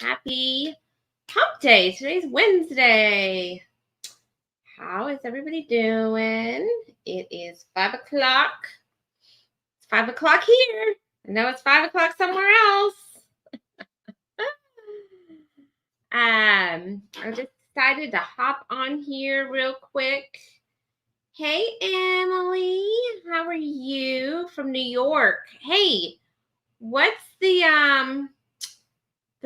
Happy Hump Day. Today's Wednesday. How is everybody doing? It is 5 o'clock. It's 5 o'clock here. I know it's 5 o'clock somewhere else. I just decided to hop on here real quick. Hey, Emily. How are you from New York? Hey, what's the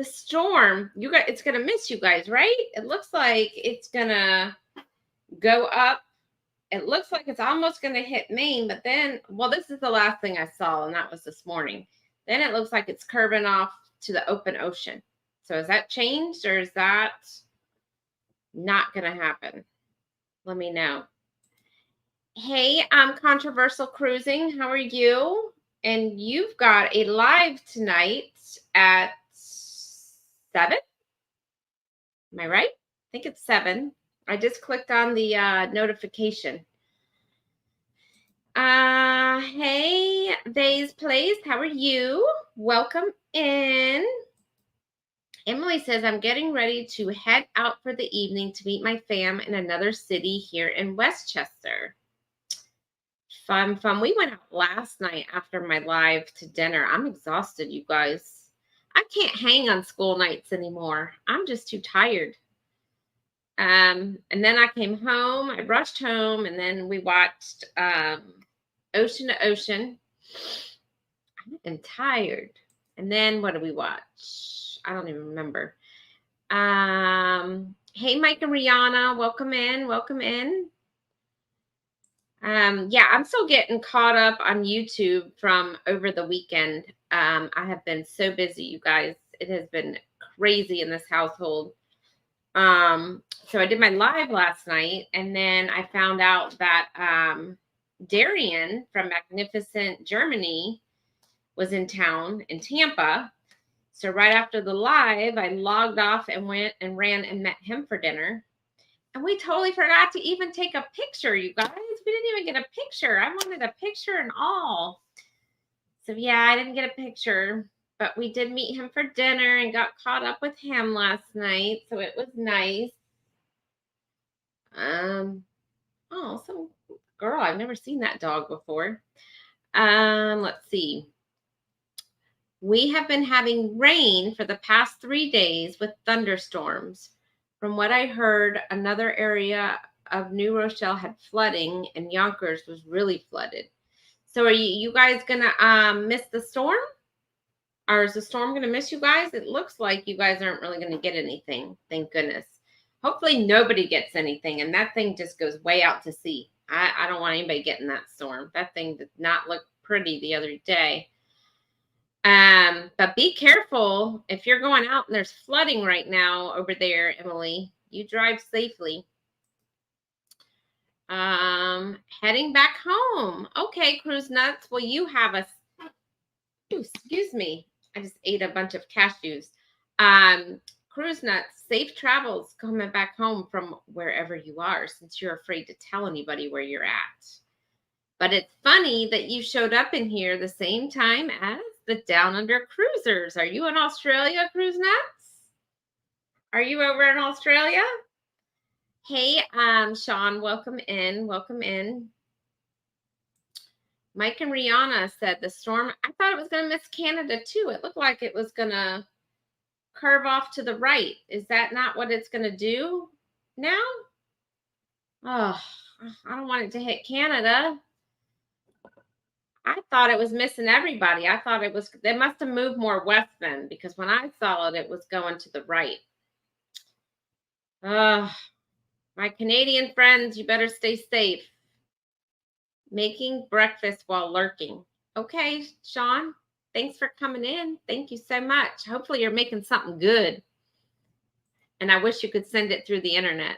storm? You guys, it's gonna miss you guys, right? It looks like it's gonna go up. It looks like it's almost gonna hit Maine, but then, well, this is the last thing I saw, and that was this morning. Then it looks like it's curving off to the open ocean. So has that changed, or is that not gonna happen? Let me know. Hey, Controversial Cruising. How are you? And you've got a live tonight at 7. Am I right? I think it's 7. I just clicked on the notification. Hey, Vay's Place. How are you? Welcome in. Emily says, I'm getting ready to head out for the evening to meet my fam in another city here in Westchester. Fun. We went out last night after my live to dinner. I'm exhausted, you guys. I can't hang on school nights anymore. I'm just too tired. And then I came home. I rushed home, and then we watched Ocean to Ocean. I'm tired. And then what did we watch? I don't even remember. Hey, Mike and Rihanna, welcome in. Welcome in. Yeah, I'm still getting caught up on YouTube from over the weekend. I have been so busy, you guys. It has been crazy in this household. So I did my live last night, and then I found out that Darian from Magnificent Germany was in town in Tampa. So right after the live, I logged off and went and ran and met him for dinner. And we totally forgot to even take a picture, you guys. We didn't even get a picture. I wanted a picture and all. So yeah, I didn't get a picture, but we did meet him for dinner and got caught up with him last night. So it was nice. Oh, some girl. I've never seen that dog before. Let's see. We have been having rain for the past 3 days with thunderstorms. From what I heard, another area of New Rochelle had flooding, and Yonkers was really flooded. So are you guys gonna miss the storm? Or is the storm gonna miss you guys? It looks like you guys aren't really gonna get anything. Thank goodness. Hopefully nobody gets anything, and that thing just goes way out to sea. I don't want anybody getting that storm. That thing did not look pretty the other day. But be careful if you're going out and there's flooding right now over there, Emily. You drive safely. Heading back home. Okay, Cruise Nuts. Well, you have a. Ooh, excuse me. I just ate a bunch of cashews. Cruise Nuts, safe travels coming back home from wherever you are, since you're afraid to tell anybody where you're at. But it's funny that you showed up in here the same time as the Down Under Cruisers. Are you in Australia, Cruise Nuts? Are you over in Australia? Hey, Sean, welcome in. Welcome in. Mike and Rihanna said the storm, I thought it was going to miss Canada too. It looked like it was going to curve off to the right. Is that not what it's going to do now? Oh, I don't want it to hit Canada. I thought it was missing everybody. I thought they must have moved more west then, because when I saw it, it was going to the right. My Canadian friends, you better stay safe. Making breakfast while lurking. Okay, Sean, thanks for coming in. Thank you so much. Hopefully you're making something good. And I wish you could send it through the internet.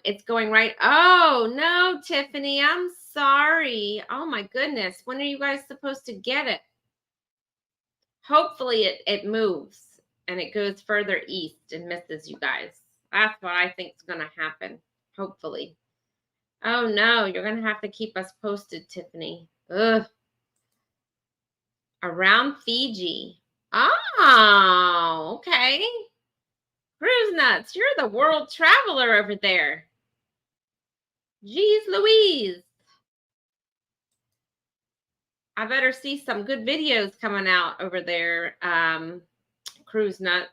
It's going right. Oh, no, Tiffany, I'm sorry. Oh, my goodness. When are you guys supposed to get it? Hopefully it moves and it goes further east and misses you guys. That's what I think is going to happen. Hopefully. Oh, no, you're going to have to keep us posted, Tiffany. Ugh. Around Fiji. Oh, okay. Cruise nuts, you're the world traveler over there. Jeez Louise. I better see some good videos coming out over there, cruise nuts.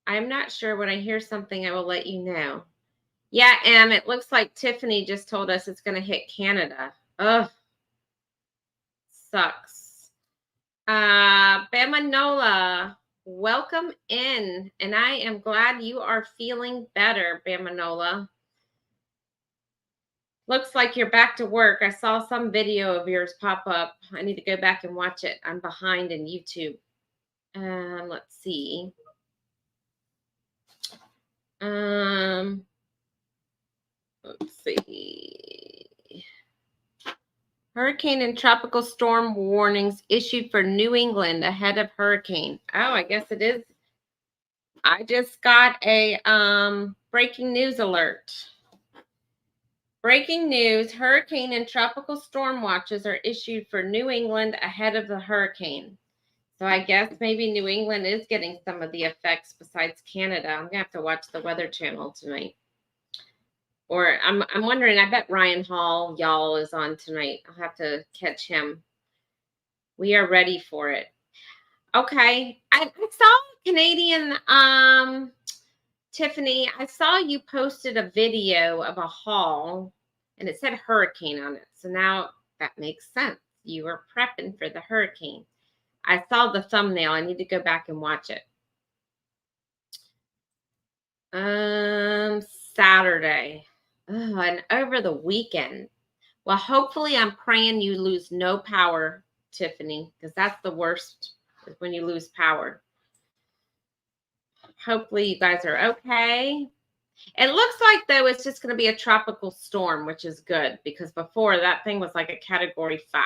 I'm not sure. When I hear something, I will let you know. Yeah, it looks like Tiffany just told us it's going to hit Canada. Ugh, sucks. Bamanola, welcome in. And I am glad you are feeling better, Bamanola. Looks like you're back to work. I saw some video of yours pop up. I need to go back and watch it. I'm behind in YouTube. Let's see. Um, let's see. Hurricane and tropical storm warnings issued for New England ahead of hurricane. Oh, I guess it is. I just got a breaking news alert. Breaking news, hurricane and tropical storm watches are issued for New England ahead of the hurricane. So I guess maybe New England is getting some of the effects besides Canada. I'm going to have to watch the Weather Channel tonight. Or I'm wondering, I bet Ryan Hall, y'all, is on tonight. I'll have to catch him. We are ready for it. Okay. I saw Canadian Tiffany, I saw you posted a video of a haul and it said hurricane on it. So now that makes sense. You were prepping for the hurricane. I saw the thumbnail. I need to go back and watch it. Saturday. Oh, and over the weekend. Well, hopefully I'm praying you lose no power, Tiffany, because that's the worst is when you lose power. Hopefully you guys are okay. It looks like, though, it's just going to be a tropical storm, which is good because before that thing was like a category 5.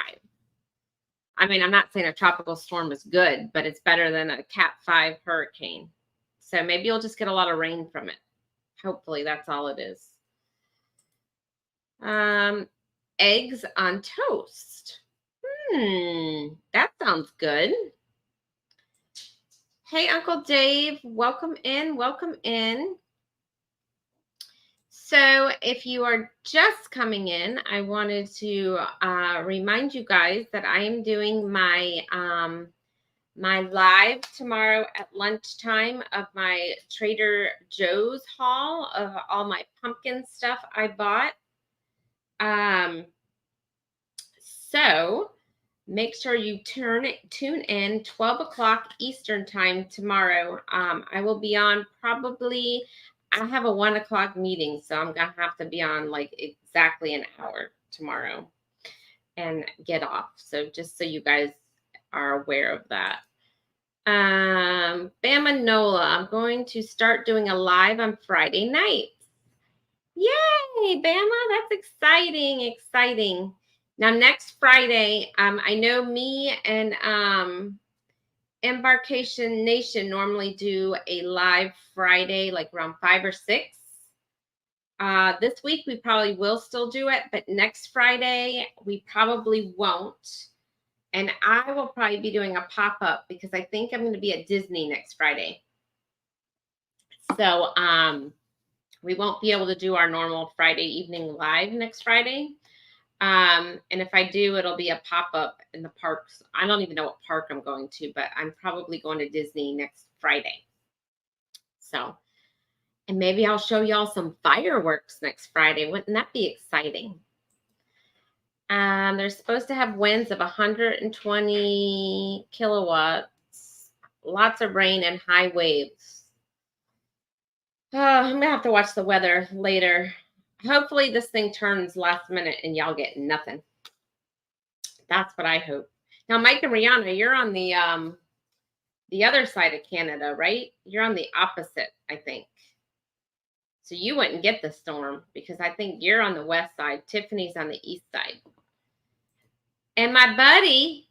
I mean, I'm not saying a tropical storm is good, but it's better than a Cat 5 hurricane. So maybe you'll just get a lot of rain from it. Hopefully that's all it is. Eggs on toast. That sounds good. Hey, Uncle Dave, welcome in, welcome in. So if you are just coming in, I wanted to remind you guys that I am doing my my live tomorrow at lunchtime of my Trader Joe's haul of all my pumpkin stuff I bought. So make sure you tune in 12 o'clock Eastern time tomorrow. I will be on probably, I have a 1 o'clock meeting, so I'm going to have to be on like exactly an hour tomorrow and get off. So just so you guys are aware of that. Bamanola, I'm going to start doing a live on Friday night. Yay, Bama, that's exciting, exciting. Now, next Friday, I know me and Embarkation Nation normally do a live Friday, like around 5 or 6. This week, we probably will still do it, but next Friday, we probably won't. And I will probably be doing a pop-up because I think I'm going to be at Disney next Friday. So we won't be able to do our normal Friday evening live next Friday. And if I do, it'll be a pop-up in the parks. I don't even know what park I'm going to, but I'm probably going to Disney next Friday. So, and maybe I'll show y'all some fireworks next Friday. Wouldn't that be exciting? They're supposed to have winds of 120 kilowatts, lots of rain and high waves. I'm going to have to watch the weather later. Hopefully this thing turns last minute and y'all get nothing. That's what I hope. Now, Mike and Rihanna, you're on the other side of Canada, right? You're on the opposite, I think. So you wouldn't get the storm because I think you're on the west side. Tiffany's on the east side. And my buddy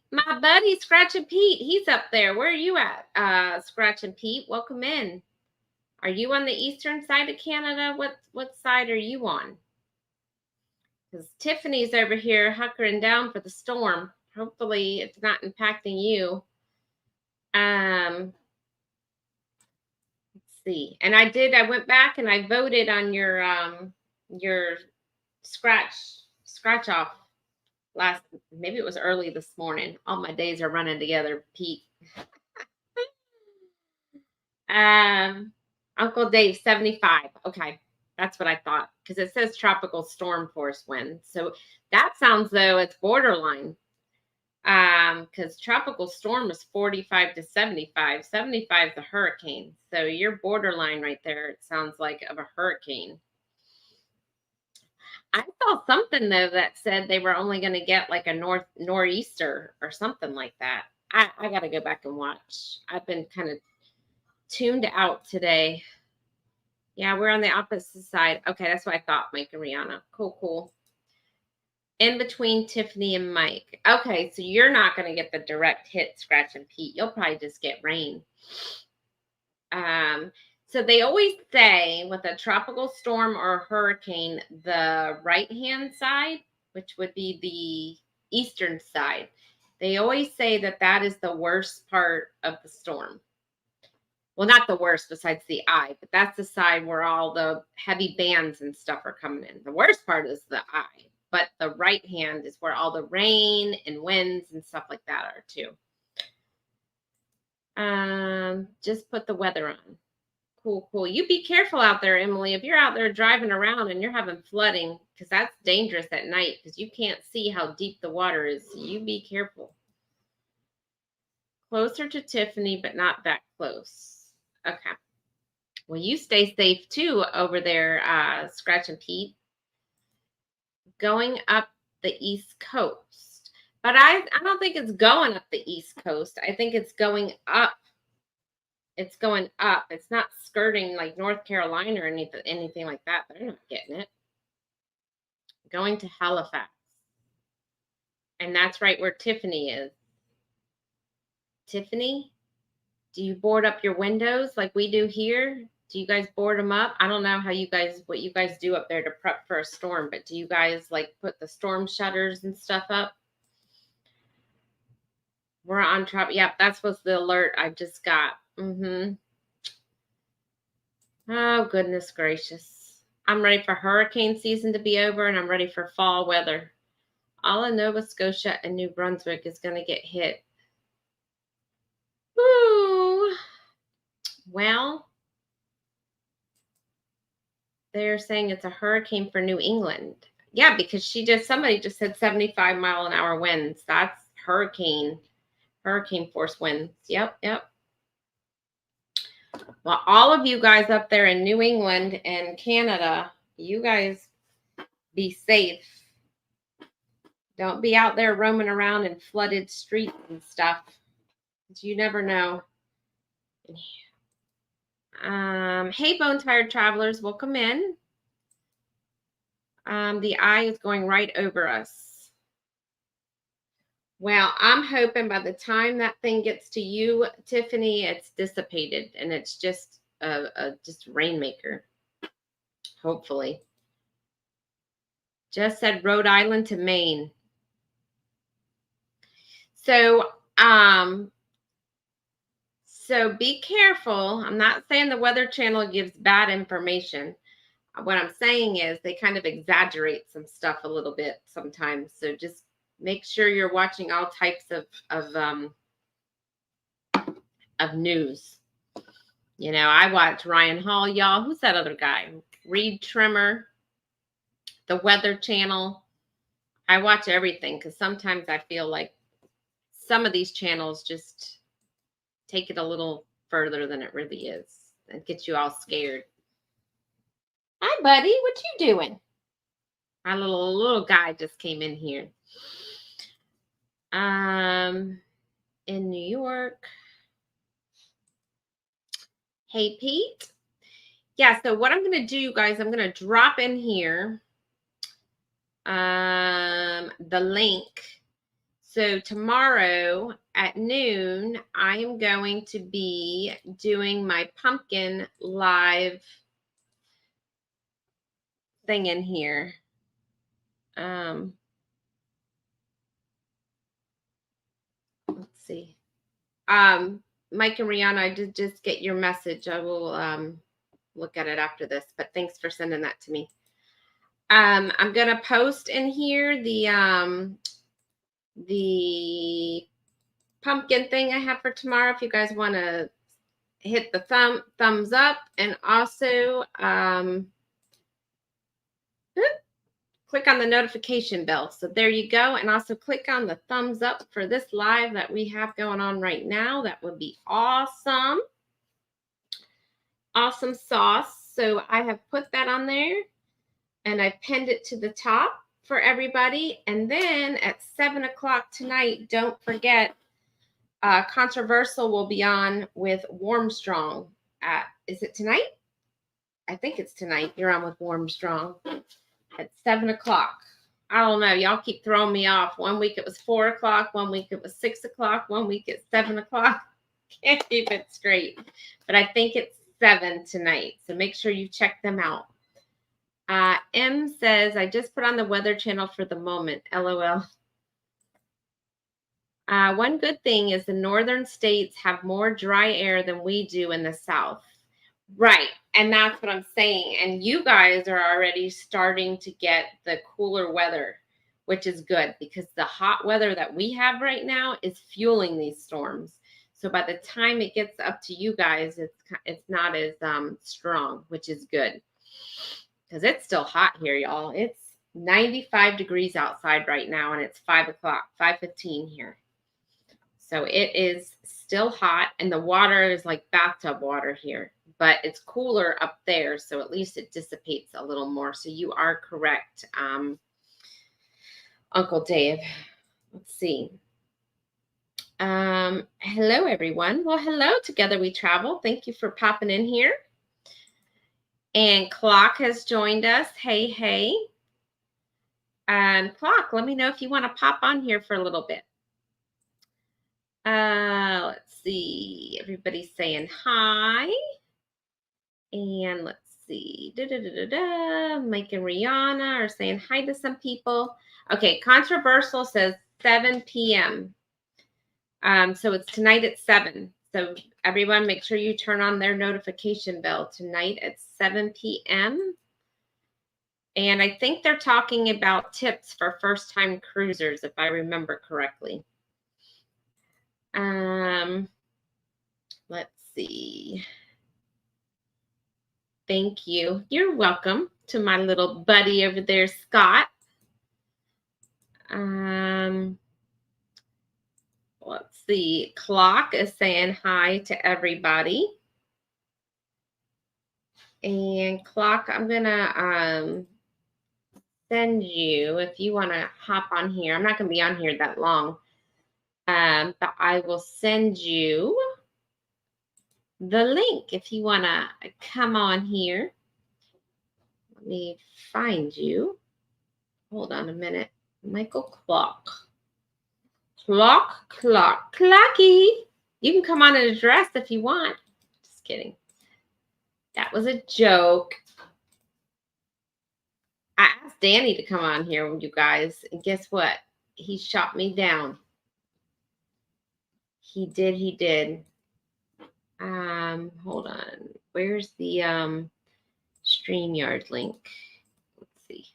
Scratch and Pete, he's up there. Where are you at, Scratch and Pete? Welcome in. Are you on the eastern side of Canada? What side are you on? Because Tiffany's over here hunkering down for the storm. Hopefully it's not impacting you. Let's see. And I went back and I voted on your scratch scratch off last, maybe it was early this morning. All my days are running together, Pete. Um, Uncle Dave, 75. Okay. That's what I thought. Because it says tropical storm force wind. So that sounds though it's borderline. Because tropical storm is 45 to 75. 75 is a hurricane. So you're borderline right there, it sounds like, of a hurricane. I saw something though that said they were only going to get like a nor'easter or something like that. I got to go back and watch. I've been kind of tuned out today. Yeah, we're on the opposite side. Okay, that's what I thought, Mike and Rihanna. Cool, cool. In between Tiffany and Mike. Okay, so you're not going to get the direct hit, Scratch and Pete. You'll probably just get rain. So they always say with a tropical storm or a hurricane, the right-hand side, which would be the eastern side, they always say that that is the worst part of the storm. Well, not the worst besides the eye, but that's the side where all the heavy bands and stuff are coming in. The worst part is the eye, but the right hand is where all the rain and winds and stuff like that are too. Just put the weather on. Cool, cool. You be careful out there, Emily. If you're out there driving around and you're having flooding, because that's dangerous at night because you can't see how deep the water is. You be careful. Closer to Tiffany, but not that close. Okay. Well, you stay safe too over there, Scratch and Pete. Going up the East Coast. But I don't think it's going up the East Coast. I think it's going up. It's going up. It's not skirting like North Carolina or anything like that. They're not getting it. Going to Halifax. And that's right where Tiffany is. Tiffany, do you board up your windows like we do here? Do you guys board them up? I don't know what you guys do up there to prep for a storm, but do you guys like put the storm shutters and stuff up? We're on top. Yep, that's what's the alert I just got. Oh, goodness gracious. I'm ready for hurricane season to be over, and I'm ready for fall weather. All of Nova Scotia and New Brunswick is going to get hit. Woo! Well, they're saying it's a hurricane for New England. Yeah, because somebody just said 75-mile-an-hour winds. That's hurricane force winds. Yep. Well, all of you guys up there in New England and Canada, you guys be safe. Don't be out there roaming around in flooded streets and stuff. You never know. Hey, Bone Tired Travelers, welcome in. The eye is going right over us. Well, I'm hoping by the time that thing gets to you, Tiffany, it's dissipated and it's just a rainmaker. Hopefully. Just said Rhode Island to Maine. So be careful. I'm not saying the Weather Channel gives bad information. What I'm saying is they kind of exaggerate some stuff a little bit sometimes. So just make sure you're watching all types of news. You know, I watch Ryan Hall, y'all. Who's that other guy? Reed Trimmer, the Weather Channel. I watch everything because sometimes I feel like some of these channels just take it a little further than it really is and get you all scared. Hi, buddy. What you doing? My little guy just came in here. In New York. Hey, Pete. Yeah, so what I'm going to do, guys, I'm going to drop in here the link. So tomorrow at noon, I am going to be doing my pumpkin live thing in here. Let's see. Mike and Rihanna, I did just get your message. I will look at it after this, but thanks for sending that to me. I'm gonna post in here the pumpkin thing I have for tomorrow. If you guys want to hit the thumbs up, and also click on the notification bell. So there you go. And also click on the thumbs up for this live that we have going on right now. That would be awesome. Awesome sauce. So I have put that on there and I pinned it to the top for everybody. And then at 7 o'clock tonight, don't forget, Controversial will be on with Warmstrong. Is it tonight? I think it's tonight. You're on with Warmstrong at 7 o'clock. I don't know. Y'all keep throwing me off. 1 week it was 4 o'clock. 1 week it was 6 o'clock. 1 week it's 7 o'clock. Can't keep it straight. But I think it's 7 tonight. So make sure you check them out. M says, I just put on the Weather Channel for the moment. LOL. One good thing is the northern states have more dry air than we do in the South. Right. And that's what I'm saying. And you guys are already starting to get the cooler weather, which is good because the hot weather that we have right now is fueling these storms. So by the time it gets up to you guys, it's not as strong, which is good. Because it's still hot here, y'all. It's 95 degrees outside right now, and it's 5 o'clock, 5:15 here. So it is still hot, and the water is like bathtub water here. But it's cooler up there, so at least it dissipates a little more. So you are correct, Uncle Dave. Let's see. Hello, everyone. Well, hello, Together We Travel. Thank you for popping in here. And Clock has joined us. Hey, hey. Clock, let me know if you want to pop on here for a little bit. Let's see. Everybody's saying hi. And let's see. Mike and Rihanna are saying hi to some people. Okay, Controversial says 7 p.m. So it's tonight at 7. So everyone, make sure you turn on their notification bell tonight at 7 p.m. And I think they're talking about tips for first-time cruisers, if I remember correctly. Let's see. Thank you. You're welcome to my little buddy over there, Scott. Let's see. Clock is saying hi to everybody. And Clock, I'm going to send you, if you want to hop on here. I'm not going to be on here that long. But I will send you the link if you want to come on here. Let me find you. Hold on a minute. Michael Clock. Clocky. You can come on and address if you want. Just kidding. That was a joke. I asked Danny to come on here with you guys, and guess what? He shot me down. He did. Hold on. Where's the StreamYard link? Let's see.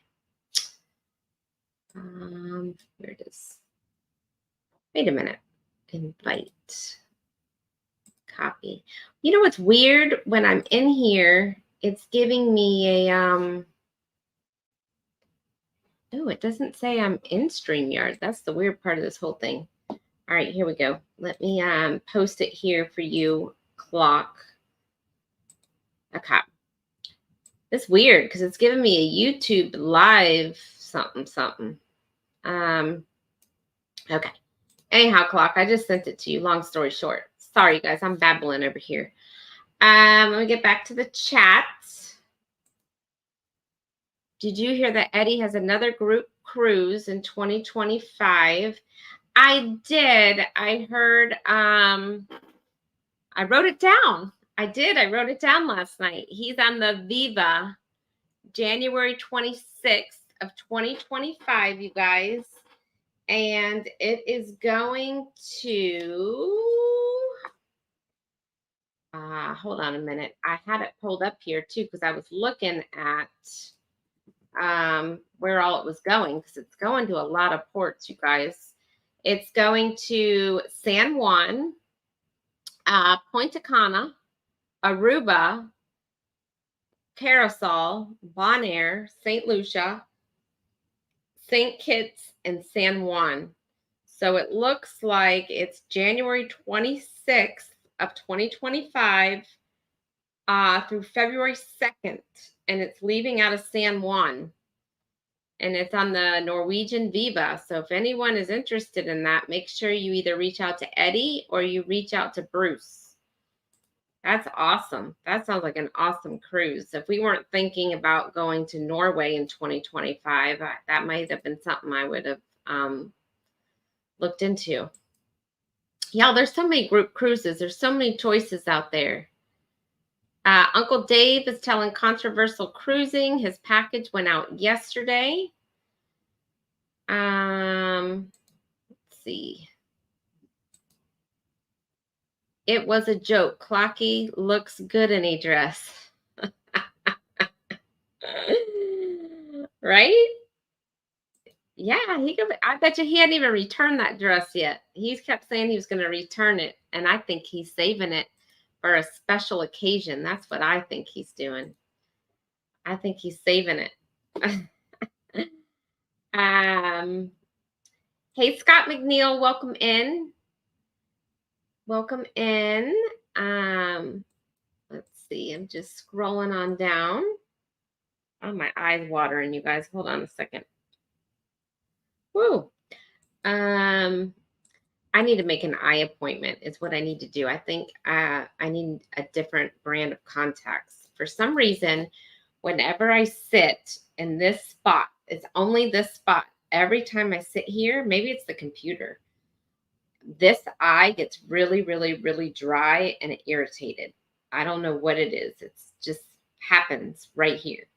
Here it is. Wait a minute. Invite. Copy. You know what's weird? When I'm in here, it's giving me a oh, it doesn't say I'm in StreamYard. That's the weird part of this whole thing. All right, here we go. Let me post it here for you, Clock. Okay. It's weird because it's giving me a YouTube live something. Okay. Anyhow, Clock, I just sent it to you. Long story short. Sorry, guys. I'm babbling over here. Let me get back to the chat. Did you hear that Eddie has another group cruise in 2025? I did. I heard. I wrote it down. I did. I wrote it down last night. He's on the Viva, January 26th of 2025, you guys. And it is going to Hold on a minute. I had it pulled up here too because I was looking at where all it was going because it's going to a lot of ports, you guys. It's going to San Juan, Punta Cana, Aruba, Carousel, Bonaire, St. Lucia, St. Kitts, and San Juan. So it looks like it's January 26th of 2025 through February 2nd, and it's leaving out of San Juan. And it's on the Norwegian Viva. So if anyone is interested in that, make sure you either reach out to Eddie or you reach out to Bruce. That's awesome. That sounds like an awesome cruise. If we weren't thinking about going to Norway in 2025, that might have been something I would have looked into. Yeah, there's so many group cruises. There's so many choices out there. Uncle Dave is telling Controversial Cruising. His package went out yesterday. Let's see. It was a joke. Clocky looks good in a dress. Right? Yeah, I bet you he hadn't even returned that dress yet. He's kept saying he was going to return it, and I think he's saving it for a special occasion. That's what I think he's doing. I think he's saving it. Hey, Scott McNeil, welcome in. Welcome in. Let's see. I'm just scrolling on down. Oh, my eyes watering, you guys. Hold on a second. Woo. I need to make an eye appointment is what I need to do. I think I need a different brand of contacts. For some reason, whenever I sit in this spot, it's only this spot. Every time I sit here, maybe it's the computer. This eye gets really, really, really dry and irritated. I don't know what it is. It's just happens right here.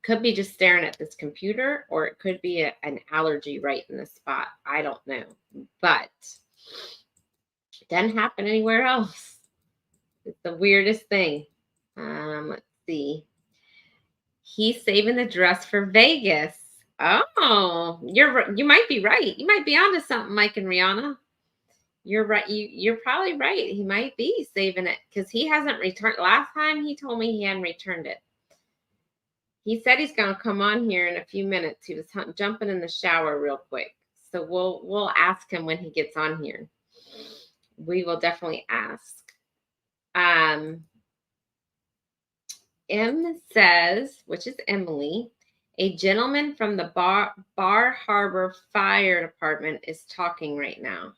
Could be just staring at this computer, or it could be an allergy right in the spot. I don't know, but it doesn't happen anywhere else. It's the weirdest thing. Let's see. He's saving the dress for Vegas. Oh, you might be right. You might be onto something, Mike and Rihanna. You're right. You're probably right. He might be saving it because he hasn't returned. Last time he told me he hadn't returned it. He said he's going to come on here in a few minutes. He was jumping in the shower real quick. So we'll ask him when he gets on here. We will definitely ask. M says, which is Emily, a gentleman from the Bar Harbor Fire Department is talking right now.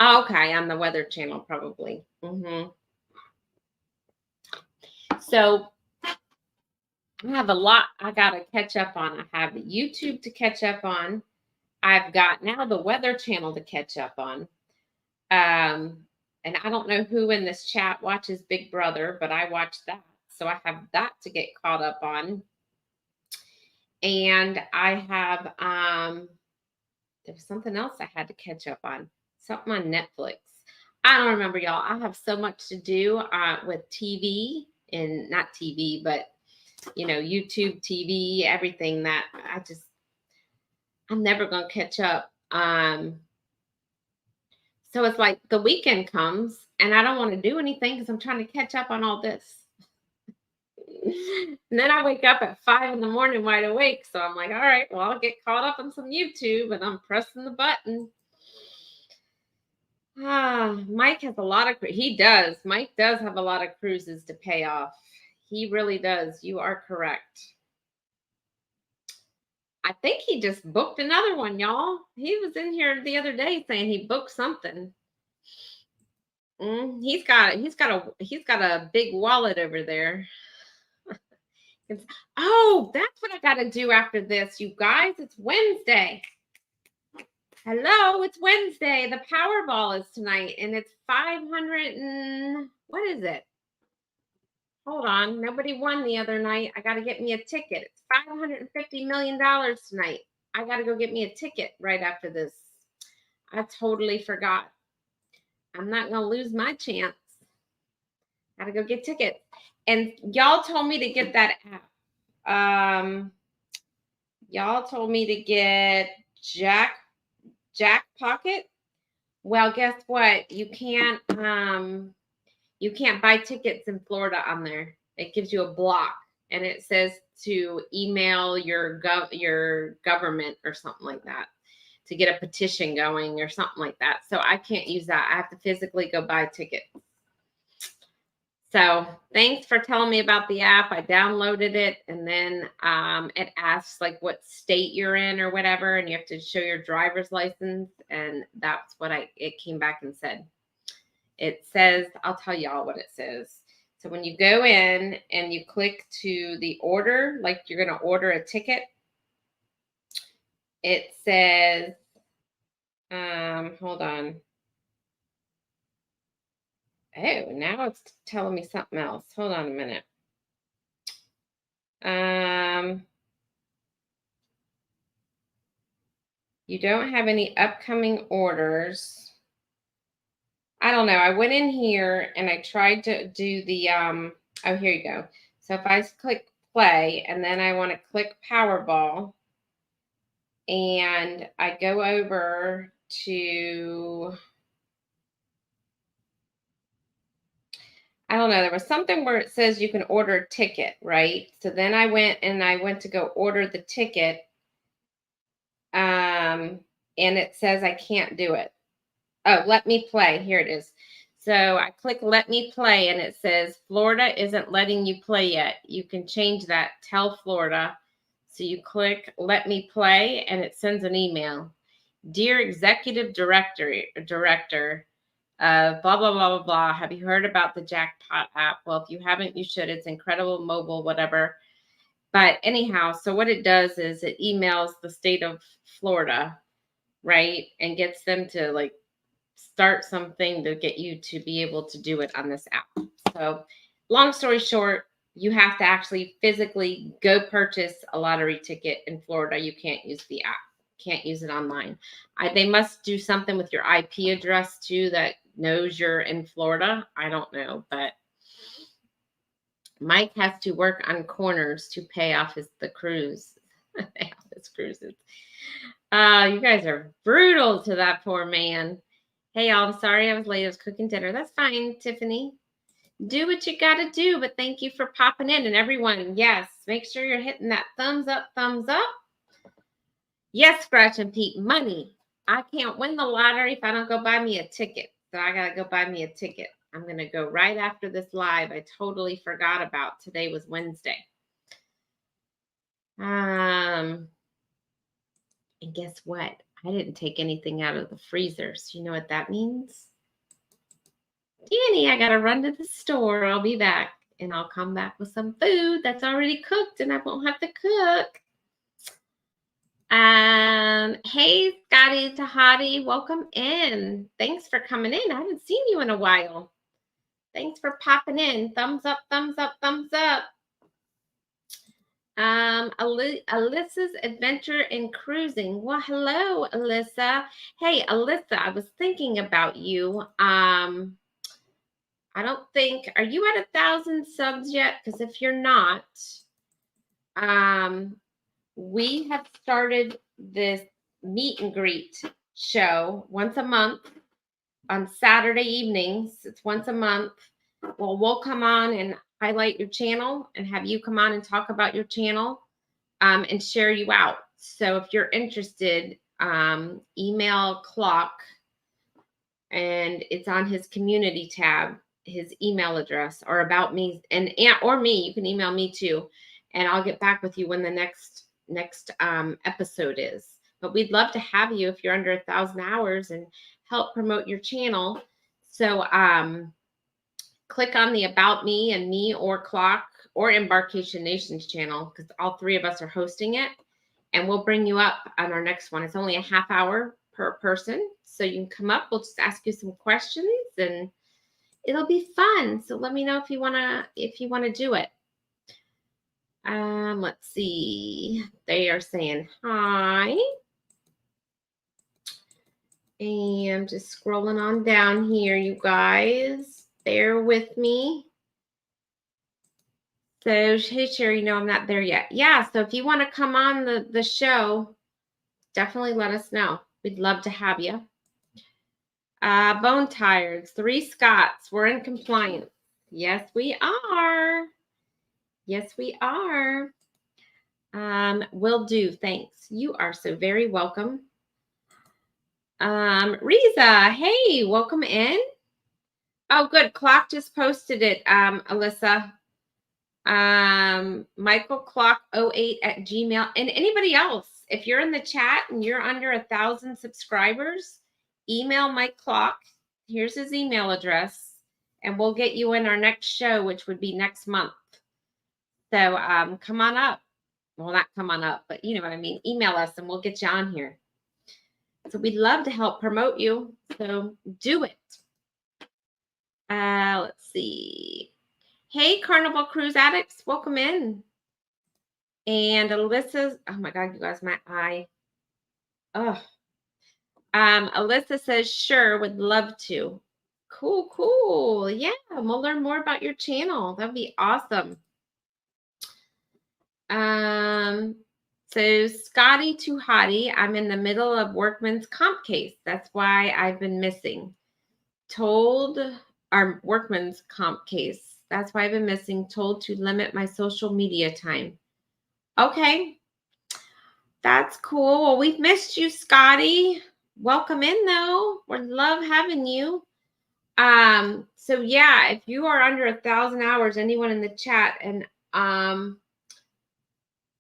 Okay, on the Weather Channel, probably. So I have a lot I got to catch up on. I have YouTube to catch up on. I've got now the Weather Channel to catch up on. And I don't know who in this chat watches Big Brother, but I watch that. So I have that to get caught up on. And I have there was something else I had to catch up on. Something on Netflix. I don't remember, y'all. I have so much to do with TV, and not TV, but YouTube, TV, everything that I'm never going to catch up. So it's like the weekend comes and I don't want to do anything because I'm trying to catch up on all this. And then I wake up at 5 in the morning wide awake. So I'm like, all right, well, I'll get caught up on some YouTube, and I'm pressing the button. Mike has a lot of, Mike does have a lot of cruises to pay off. He really does. You are correct. I think he just booked another one, y'all. He was in here the other day saying he booked something. He's got a big wallet over there. Oh, that's what I got to do after this, you guys. It's Wednesday. Hello, it's Wednesday. The Powerball is tonight, and it's 500 and what is it? Hold on. Nobody won the other night. I got to get me a ticket. It's $550 million tonight. I got to go get me a ticket right after this. I totally forgot. I'm not going to lose my chance. Gotta go get tickets. And y'all told me to get that app. Y'all told me to get Jack Pocket. Well, guess what? You can't buy tickets in Florida on there. It gives you a block, and it says to email your government or something like that to get a petition going or something like that. So I can't use that. I have to physically go buy tickets. So thanks for telling me about the app. I downloaded it, and then it asks like what state you're in or whatever, and you have to show your driver's license, and that's what it came back and said. It says, I'll tell y'all what it says. So when you go in and you click to the order, like you're going to order a ticket, it says, hold on. Oh, now it's telling me something else. Hold on a minute. You don't have any upcoming orders. I don't know. I went in here and I tried to do the, oh, here you go. So if I click play and then I want to click Powerball and I go over to, I don't know, there was something where it says you can order a ticket, right? So then I went to go order the ticket. And it says I can't do it. Oh, let me play. Here it is. So I click let me play and it says Florida isn't letting you play yet. You can change that. Tell Florida. So you click let me play and it sends an email. Dear Executive Director, blah, blah, blah, blah, blah. Have you heard about the Jackpot app? Well, if you haven't, you should. It's incredible, mobile, whatever. But anyhow, so what it does is it emails the state of Florida, right? And gets them to like start something to get you to be able to do it on this app. So long story short, you have to actually physically go purchase a lottery ticket in Florida. You can't use the app, can't use it online. They must do something with your IP address too that knows you're in Florida. I don't know, but Mike has to work on corners to pay off the cruise. His cruises. You guys are brutal to that poor man. Hey, y'all, I'm sorry I was late. I was cooking dinner. That's fine, Tiffany. Do what you got to do, but thank you for popping in. And everyone, yes, make sure you're hitting that thumbs up, thumbs up. Yes, Scratch and Pete, money. I can't win the lottery if I don't go buy me a ticket. So I got to go buy me a ticket. I'm going to go right after this live. I totally forgot about today was Wednesday. And guess what? I didn't take anything out of the freezer. So you know what that means? Danny, I got to run to the store. I'll be back. And I'll come back with some food that's already cooked and I won't have to cook. Hey, Scotty Tahati, welcome in. Thanks for coming in. I haven't seen you in a while. Thanks for popping in. Thumbs up, thumbs up, thumbs up. Alyssa's Adventure in Cruising. Well, hello, Alyssa. Hey, Alyssa, I was thinking about you. I don't think, are you at 1,000 subs yet? Because if you're not, we have started this meet and greet show once a month on Saturday evenings. It's once a month. Well, we'll come on and highlight your channel and have you come on and talk about your channel and share you out. So if you're interested, email Clock and it's on his community tab, his email address or about me or me. You can email me too. And I'll get back with you when the next episode is. But we'd love to have you if you're under 1,000 hours and help promote your channel. So click on the About Me and me or Clock or Embarkation Nation's channel because all three of us are hosting it. And we'll bring you up on our next one. It's only a half hour per person. So you can come up. We'll just ask you some questions and it'll be fun. So let me know if you wanna do it. Let's see. They are saying hi. And I'm just scrolling on down here, you guys. Bear with me. So, hey, Sherry, no, I'm not there yet. Yeah, so if you want to come on the show, definitely let us know. We'd love to have you. Bone tires, 3 Scots. We're in compliance. Yes, we are. Yes, we are. Will do. Thanks. You are so very welcome. Riza, hey, welcome in. Oh, good. Clock just posted it, Alyssa. Michael Clock 08 at Gmail. And anybody else, if you're in the chat and you're under 1,000 subscribers, email Mike Clock. Here's his email address, and we'll get you in our next show, which would be next month. So come on up. Well, not come on up, but you know what I mean. Email us and we'll get you on here. So we'd love to help promote you. So do it. Let's see. Hey, Carnival Cruise Addicts, welcome in. And Alyssa's, oh my God, you guys, my eye. Oh. Alyssa says, sure, would love to. Cool, cool. Yeah, we'll learn more about your channel. That'd be awesome. So Scotty to Hottie, I'm in the middle of workman's comp case. That's why I've been missing. Told our workman's comp case. That's why I've been missing. Told to limit my social media time. Okay. That's cool. Well, we've missed you, Scotty. Welcome in though. We love having you. So yeah, if you are under 1,000 hours, anyone in the chat, and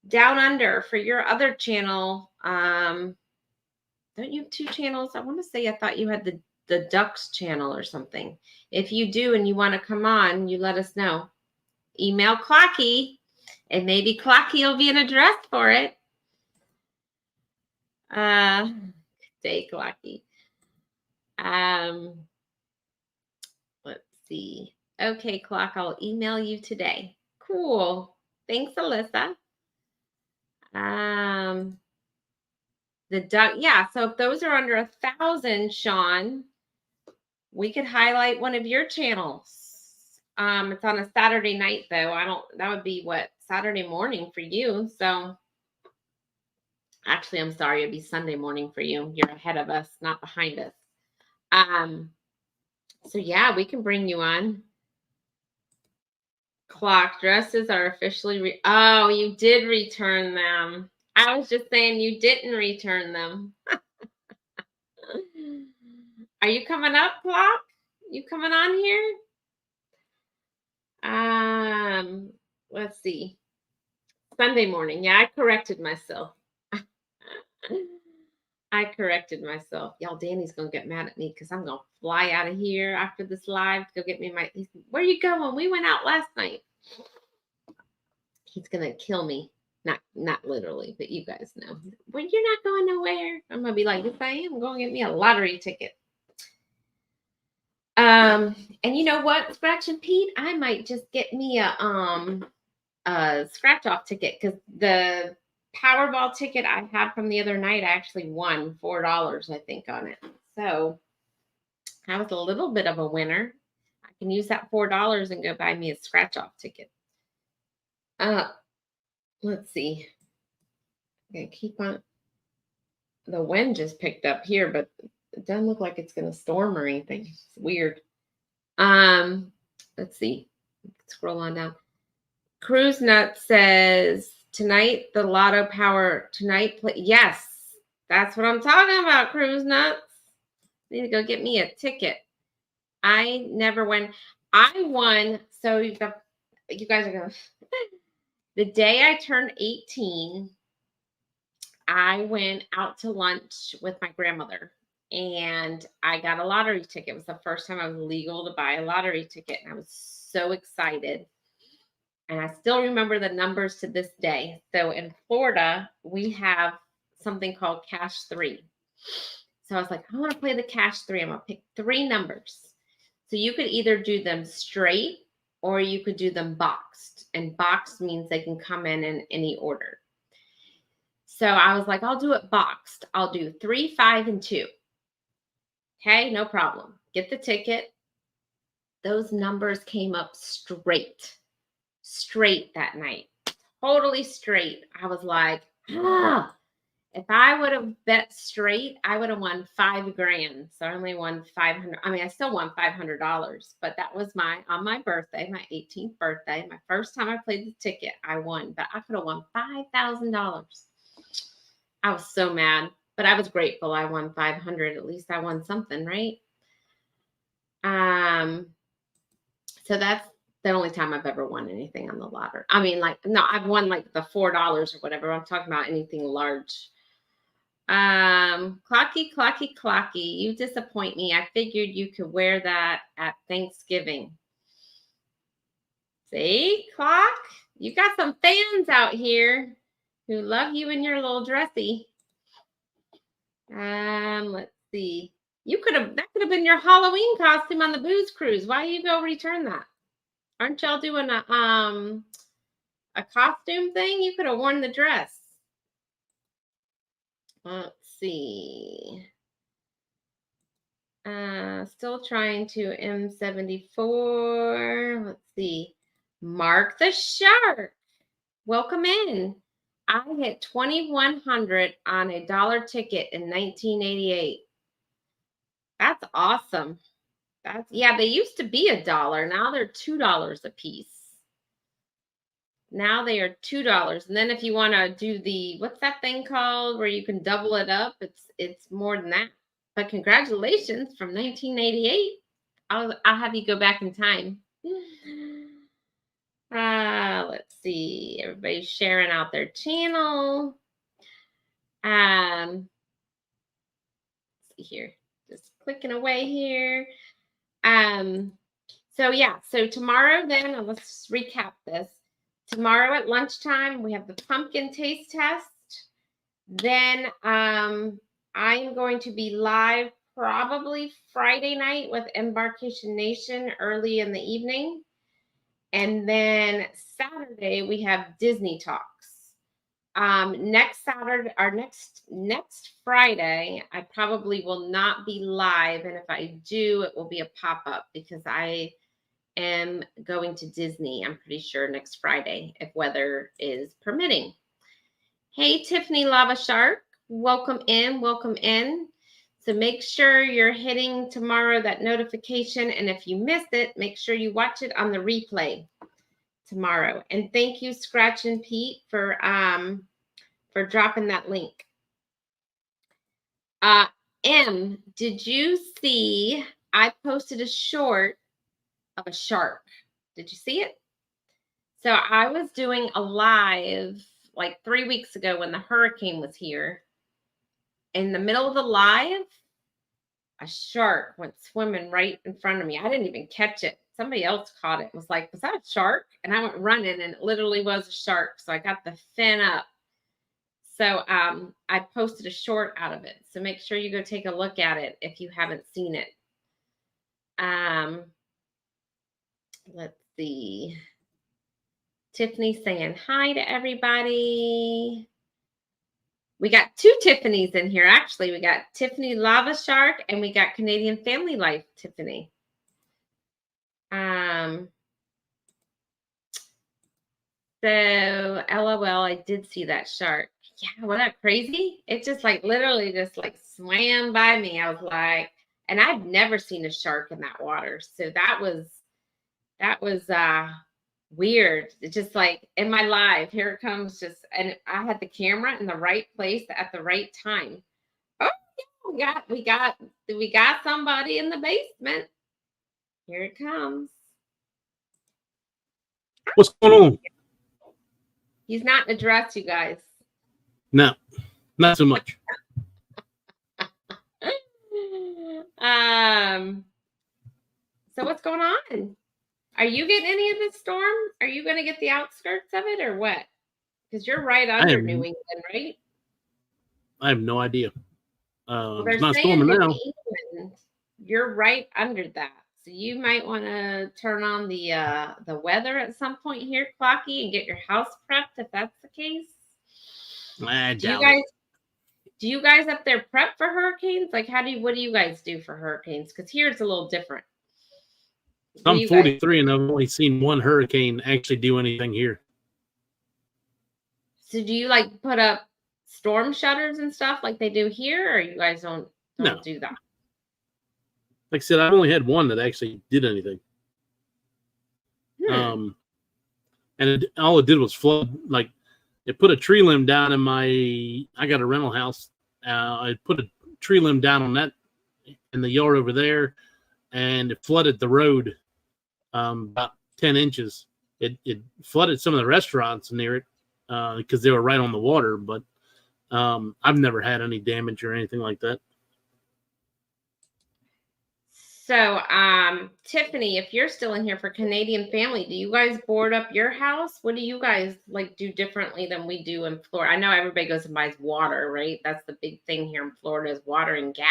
down under for your other channel, don't you have 2 channels? I want to say I thought you had the Ducks channel or something. If you do and you want to come on, you let us know. Email Clocky, and maybe Clocky will be an address for it. Stay Clocky. Let's see. Okay, Clock, I'll email you today. Cool. Thanks, Alyssa. The duck, yeah. So if those are under 1,000, Sean, we could highlight one of your channels. It's on a Saturday night though. That would be what, Saturday morning for you. So actually, I'm sorry, it'd be Sunday morning for you. You're ahead of us, not behind us. So yeah, we can bring you on. Clock dresses are officially oh, you did return them. I was just saying you didn't return them. Are you coming up, Clock? You coming on here? Let's see. Sunday morning. Yeah, I corrected myself. I corrected myself. Y'all, Danny's gonna get mad at me because I'm gonna fly out of here after this live to go get me my. Where you going? We went out last night. He's gonna kill me. Not literally, but you guys know. Well, you're not going nowhere. I'm gonna be like, yes, I am. I'm going to get me a lottery ticket. And you know what, Scratch and Pete, I might just get me a scratch off ticket because the Powerball ticket I had from the other night, I actually won $4, I think, on it. So I was a little bit of a winner. I can use that $4 and go buy me a scratch off ticket. Let's see. I'm gonna keep on. The wind just picked up here, but it doesn't look like it's gonna storm or anything. It's weird. Let's see. Scroll on down. Cruise Nut says tonight the Lotto Power tonight. Yes, that's what I'm talking about. Cruise Nuts. Need to go get me a ticket. I never won. I won. So you guys are gonna. The day I turned 18, I went out to lunch with my grandmother and I got a lottery ticket. It was the first time I was legal to buy a lottery ticket. And I was so excited. And I still remember the numbers to this day. So in Florida, we have something called Cash 3. So I was like, I want to play the Cash 3. I'm going to pick 3 numbers. So you could either do them straight or you could do them boxed. And boxed means they can come in any order. So I was like, I'll do it boxed. I'll do 3, 5, and 2. Okay, no problem. Get the ticket. Those numbers came up straight. straight that night. Totally straight. I was like, ah. If I would have bet straight, I would have won $5,000. So I only won 500. I mean, I still won $500, but that was on my birthday, my 18th birthday, my first time I played the ticket, I won, but I could have won $5,000. I was so mad, but I was grateful I won 500. At least I won something, right? So that's the only time I've ever won anything on the lottery. I mean, like, no, I've won like the $4 or whatever. I'm talking about anything large. Clocky, you disappoint me. I figured you could wear that at Thanksgiving. See, Clock? You got some fans out here who love you in your little dressy. Let's see. That could have been your Halloween costume on the booze cruise. Why you go return that? Aren't y'all doing a costume thing? You could have worn the dress. Let's see. Still trying to M74. Let's see. Mark the Shark. Welcome in. I hit 2,100 on a dollar ticket in 1988. That's awesome. Yeah, they used to be $1. Now they're $2 a piece. Now they are $2. And then if you want to do what's that thing called where you can double it up, it's more than that. But congratulations from 1988. I'll have you go back in time. Let's see. Everybody's sharing out their channel. Let's see here. Just clicking away here. So tomorrow then, let's recap this. Tomorrow at lunchtime, we have the pumpkin taste test. Then I'm going to be live probably Friday night with Embarkation Nation early in the evening. And then Saturday, we have Disney Talks. Next Saturday, or next Friday, I probably will not be live. And if I do, it will be a pop-up because I am going to Disney, I'm pretty sure, next Friday, if weather is permitting. Hey, Tiffany Lava Shark, welcome in, welcome in. So make sure you're hitting tomorrow that notification, and if you missed it, make sure you watch it on the replay tomorrow. And thank you, Scratch and Pete, for dropping that link. M, did you see I posted a short of a shark? Did you see it? So I was doing a live like 3 weeks ago when the hurricane was here. In the middle of the live, a shark went swimming right in front of me. I didn't even catch it. Somebody else caught it. Was like, was that a shark? And I went running, and it literally was a shark. So I got the fin up. So I posted a short out of it. So make sure you go take a look at it if you haven't seen it. Let's see. Tiffany saying hi to everybody. We got 2 Tiffany's in here. Actually, we got Tiffany Lava Shark and we got Canadian Family Life Tiffany. So LOL, I did see that shark. Yeah, wasn't that crazy? It just like literally just like swam by me. I was like, and I've never seen a shark in that water. So that was weird. It's just like in my live, here it comes just, and I had the camera in the right place at the right time. Oh, yeah, we got somebody in the basement. Here it comes. What's going on? He's not in a dress, you guys. No, not so much. So what's going on? Are you getting any of this storm? Are you going to get the outskirts of it or what? Because you're right under New England, right? I have no idea. Well, it's not storming now. England, you're right under that. So you might want to turn on the weather at some point here, Clocky, and get your house prepped if that's the case. Do you guys up there prep for hurricanes? Like what do you guys do for hurricanes? Because here it's a little different. Where I'm you guys? 43 and I've only seen one hurricane actually do anything here. So do you like put up storm shutters and stuff like they do here, or you guys don't No. do that? Like I said, I've only had one that actually did anything. Hmm. And all it did was flood. Like, it put a tree limb down in I got a rental house. I put a tree limb down on that in the yard over there, and it flooded the road about 10 inches. It flooded some of the restaurants near it because they were right on the water, but I've never had any damage or anything like that. So, Tiffany, if you're still in here for Canadian Family, do you guys board up your house? What do you guys like do differently than we do in Florida? I know everybody goes and buys water, right? That's the big thing here in Florida is water and gas.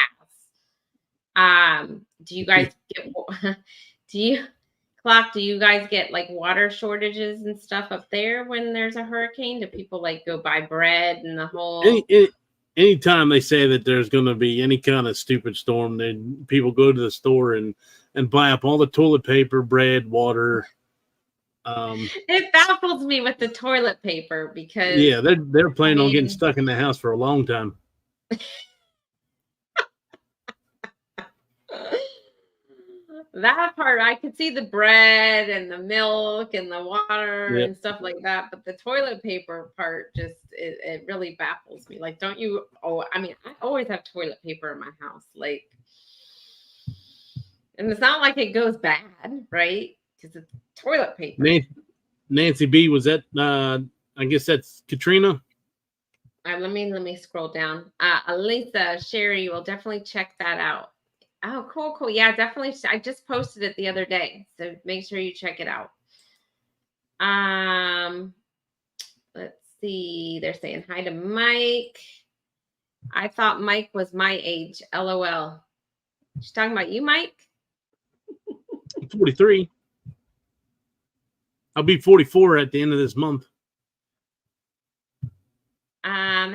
Do you guys get do you do you guys get like water shortages and stuff up there when there's a hurricane? Do people like go buy bread and the whole Anytime they say that there's going to be any kind of stupid storm, then people go to the store and buy up all the toilet paper, bread, water. It baffles me with the toilet paper because Yeah, they're planning on getting mean, stuck in the house for a long time. that part I could see the bread and the milk and the water Yep. and stuff like that, but the toilet paper part just it really baffles me. Like, don't you? Oh, I mean, I always have toilet paper in my house, like, and it's not like it goes bad, right? Because it's toilet paper. Nancy B, was that? I guess that's Katrina. Let me scroll down. Alisa Sherry will definitely check that out. Oh, cool. Yeah, definitely. I just posted it the other day, so make sure you check it out. Let's see. They're saying hi to Mike. I thought Mike was my age. LOL. She's talking about you, Mike? I'm 43. I'll be 44 at the end of this month.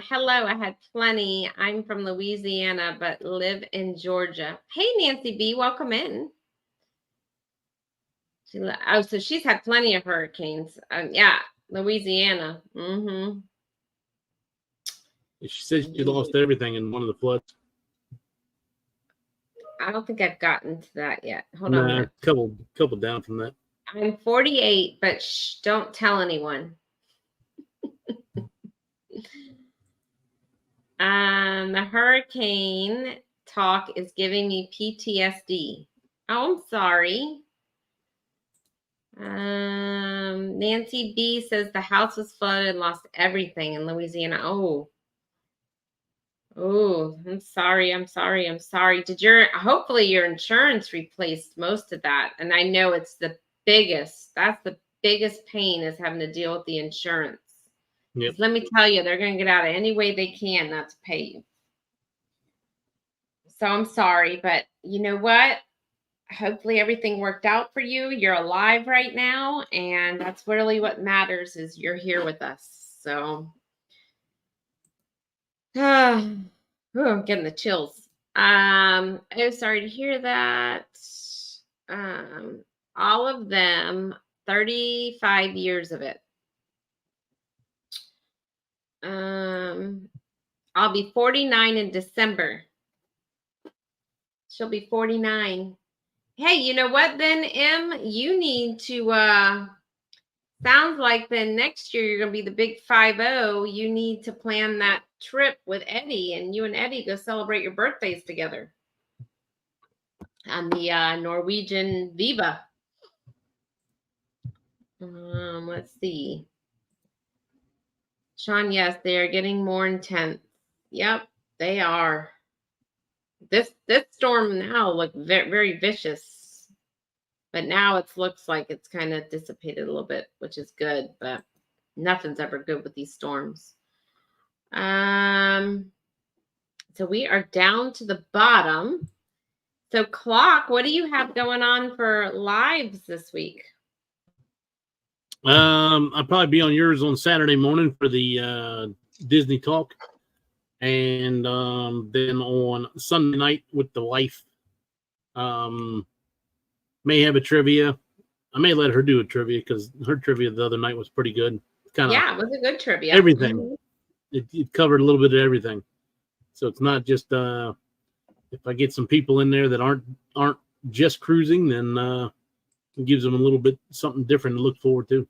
Hello, I had plenty. I'm from Louisiana, but live in Georgia. Hey, Nancy B, welcome in. So she's had plenty of hurricanes. Yeah, Louisiana. Mm-hmm. She says she lost everything in one of the floods. I don't think I've gotten to that yet. Hold on. A couple down from that. I'm 48, but don't tell anyone. The hurricane talk is giving me PTSD. Oh, I'm sorry. Nancy B says the house was flooded and lost everything in Louisiana. Oh, I'm sorry. Hopefully your insurance replaced most of that. And I know it's that's the biggest pain is having to deal with the insurance. Yep. Let me tell you, they're going to get out of any way they can not to pay you. So I'm sorry, but you know what? Hopefully everything worked out for you. You're alive right now, and that's really what matters is you're here with us. So, I'm getting the chills. Oh, sorry to hear that. All of them, 35 years of it. I'll be 49 in December. She'll be 49. Hey, you know what then, Em? You need to, sounds like then next year you're going to be the big 5-0. You need to plan that trip with Eddie, and you and Eddie go celebrate your birthdays together on the Norwegian Viva. Let's see. Sean, yes, they are getting more intense. Yep, they are. This storm now looked very, very vicious, but now it looks like it's kind of dissipated a little bit, which is good, but nothing's ever good with these storms. So we are down to the bottom. So Clock, what do you have going on for lives this week? I'll probably be on yours on Saturday morning for the Disney Talk. And then on Sunday night with the wife, May have a trivia. I may let her do a trivia because her trivia the other night was pretty good. Kind of Yeah, it was a good trivia. everything. Mhm. It covered a little bit of everything. So it's not just if I get some people in there that aren't just cruising, then it gives them a little bit something different to look forward to.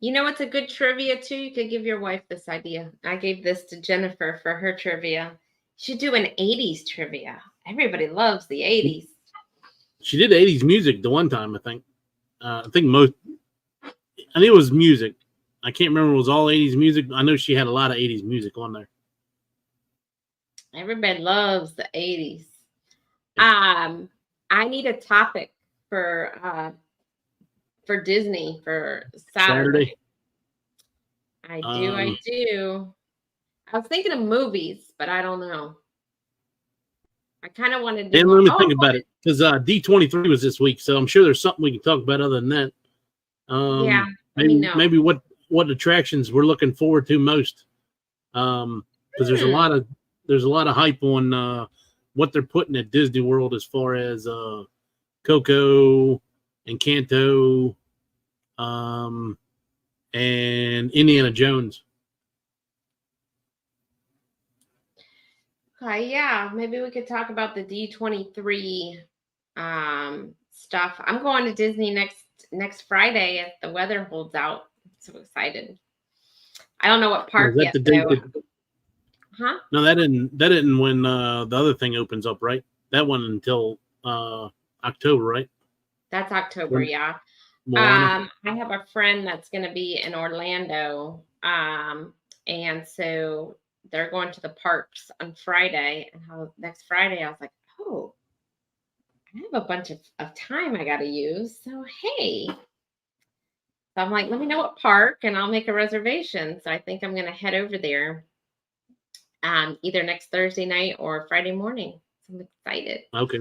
You know what's a good trivia too? You could give your wife this idea. I gave this to Jennifer for her trivia. You should do an 80s trivia. Everybody loves the 80s. She did 80s music the one time, I think. I think it was music. I can't remember if it was all 80s music. I know she had a lot of 80s music on there. Everybody loves the 80s. I need a topic for Disney for Saturday. I do. I was thinking of movies, but I don't know. I kind of wanted to. And let me think about it, because D23 was this week, so I'm sure there's something we can talk about other than that. Yeah, maybe what attractions we're looking forward to most. Because there's a lot of hype on what they're putting at Disney World as far as Coco, Encanto, and Indiana Jones. Okay, yeah, maybe we could talk about the D23 stuff. I'm going to Disney next Friday if the weather holds out. I'm so excited. I don't know what park yet, though. Huh? No, that didn't when the other thing opens up, right? That one until October, right? That's October, yeah. Moana. I have a friend that's going to be in Orlando, and so they're going to the parks on Friday. And next Friday, I was like, oh, I have a bunch of time I got to use. So hey, so I'm like, let me know what park, and I'll make a reservation. So I think I'm going to head over there, either next Thursday night or Friday morning. So I'm excited. Okay.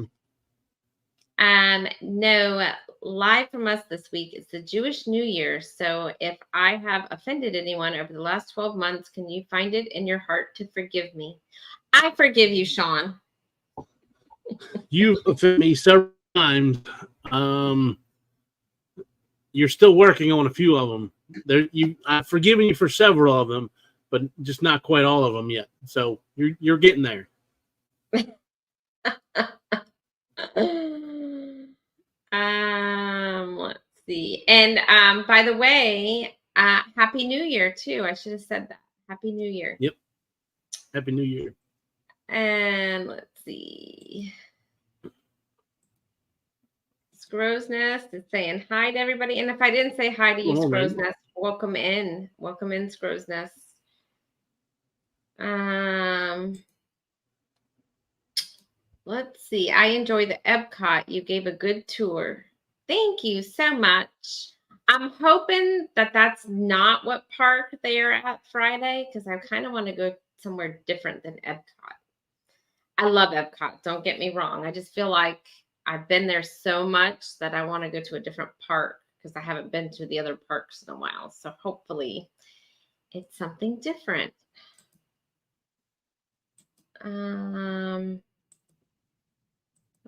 No, live from us this week is the Jewish New Year. So if I have offended anyone over the last 12 months, can you find it in your heart to forgive me? I forgive you, Sean. You've offended me several times. You're still working on a few of them. I've forgiven you for several of them, but just not quite all of them yet. So you're getting there. Let's see. And by the way, Happy New Year too. I should have said that. Happy New Year. Yep. Happy New Year. And let's see. Scrow's Nest is saying hi to everybody. And if I didn't say hi to you, Scrow's Nest, welcome in. Welcome in, Scrow's Nest. Let's see. I enjoy the Epcot. You gave a good tour. Thank you so much. I'm hoping that that's not what park they're at Friday, because I kind of want to go somewhere different than Epcot. I love Epcot. Don't get me wrong. I just feel like I've been there so much that I want to go to a different park because I haven't been to the other parks in a while. So hopefully it's something different.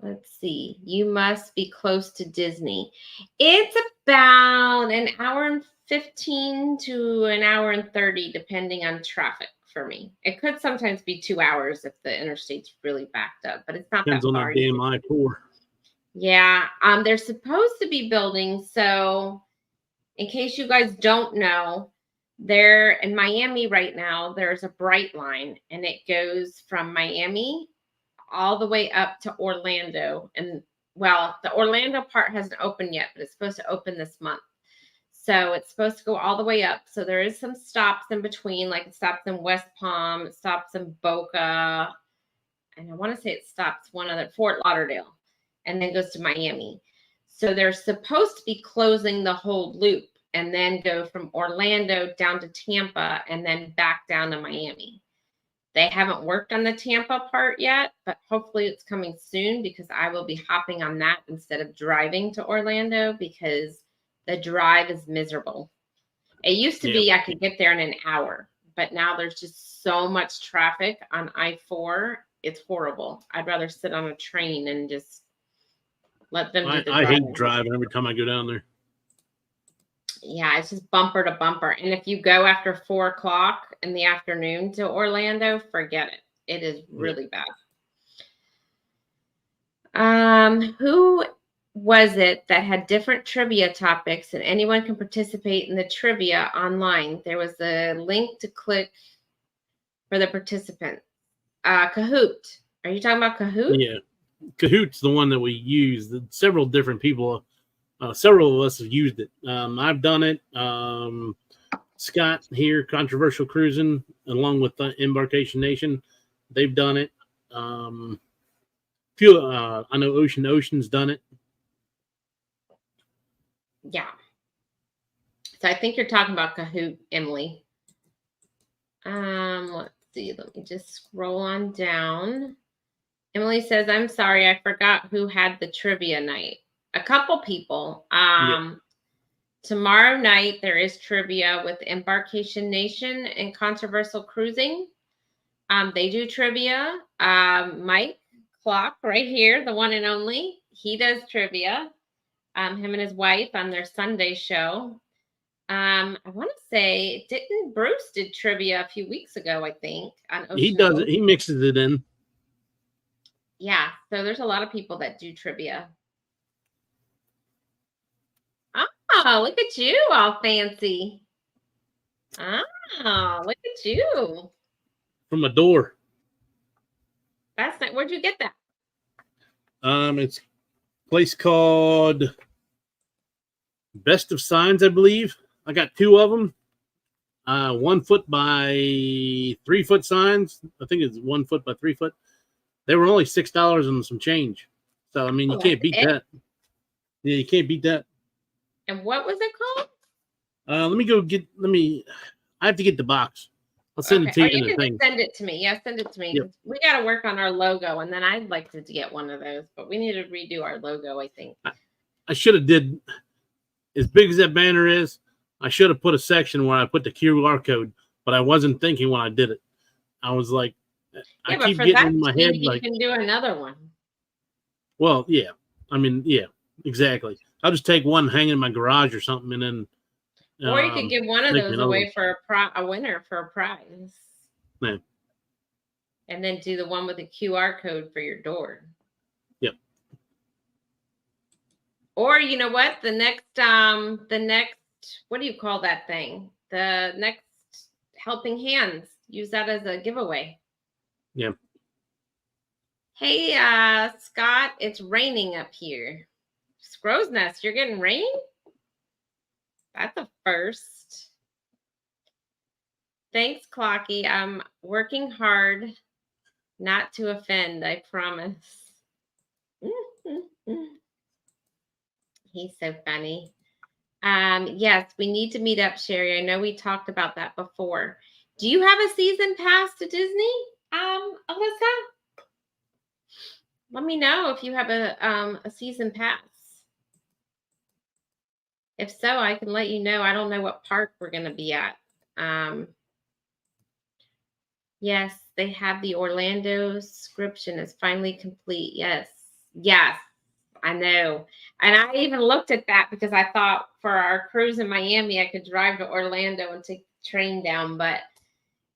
Let's see. You must be close to Disney. It's about an hour and 15 to an hour and 30, depending on traffic for me. It could sometimes be 2 hours if the interstate's really backed up, but it's not Depends that on far. that damn I-4. Yeah. They're supposed to be building. So in case you guys don't know, there in Miami right now, there's a Bright Line, and it goes from Miami all the way up to Orlando. And well, the Orlando part hasn't opened yet, but it's supposed to open this month. So it's supposed to go all the way up. So there is some stops in between, like it stops in West Palm, it stops in Boca, and I want to say it stops Fort Lauderdale, and then goes to Miami. So they're supposed to be closing the whole loop and then go from Orlando down to Tampa and then back down to Miami. They haven't worked on the Tampa part yet, but hopefully it's coming soon, because I will be hopping on that instead of driving to Orlando, because the drive is miserable. It used to be I could get there in an hour, but now there's just so much traffic on I-4. It's horrible. I'd rather sit on a train and just Let them do the I hate driving. driving every time I go down there. Yeah, it's just bumper to bumper. And if you go after 4 o'clock in the afternoon to Orlando, forget it. It is really bad. Who was it that had different trivia topics and anyone can participate in the trivia online? There was a link to click for the participant. Kahoot. Are you talking about Kahoot? Yeah. Kahoot's the one that we use. Several different people, several of us have used it. I've done it. Scott here, Controversial Cruising, along with Embarkation Nation, they've done it. I know Ocean's done it. Yeah. So I think you're talking about Kahoot, Emily. Let's see. Let me just scroll on down. Emily says, I'm sorry, I forgot who had the trivia night. A couple people. Tomorrow night, there is trivia with Embarkation Nation and Controversial Cruising. They do trivia. Mike Clock, right here, the one and only, he does trivia. Him and his wife on their Sunday show. I want to say, didn't Bruce did trivia a few weeks ago, I think, on Ocean. He does it. He mixes it in. Yeah, so there's a lot of people that do trivia. Oh, look at you, all fancy. Oh, look at you. From a door. That's not, where'd you get that? It's a place called Best of Signs, I believe. I got 2 of them. 1 foot by 3 foot signs. I think it's 1 foot by 3 foot. They were only $6 and some change. So I mean, you can't beat that. Yeah, you can't beat that. And what was it called? I have to get the box. I'll send it to you. You can send it to me. Yeah, send it to me. Yep. We got to work on our logo, and then I'd like to get one of those, but we need to redo our logo, I think. I should have did, as big as that banner is, I should have put a section where I put the QR code, but I wasn't thinking when I did it. I was like, I keep getting in my head like, you can do another one. Well, yeah. I mean, yeah, exactly. I'll just take one, hang in my garage or something, and then. Or you could give one of those away for a winner for a prize. Yeah. And then do the one with the QR code for your door. Yep. Or you know what? The next, what do you call that thing? The next helping hands. Use that as a giveaway. Yeah. Hey, Scott, it's raining up here. Scrow's Nest, you're getting rain? That's a first. Thanks, Clocky. I'm working hard not to offend, I promise. He's so funny. Yes, we need to meet up, Sherry. I know we talked about that before. Do you have a season pass to Disney, Alyssa? Let me know if you have a season pass. If so, I can let you know. I don't know what park we're going to be at. Yes, they have the Orlando subscription is finally complete. Yes, I know. And I even looked at that because I thought for our cruise in Miami, I could drive to Orlando and take the train down, but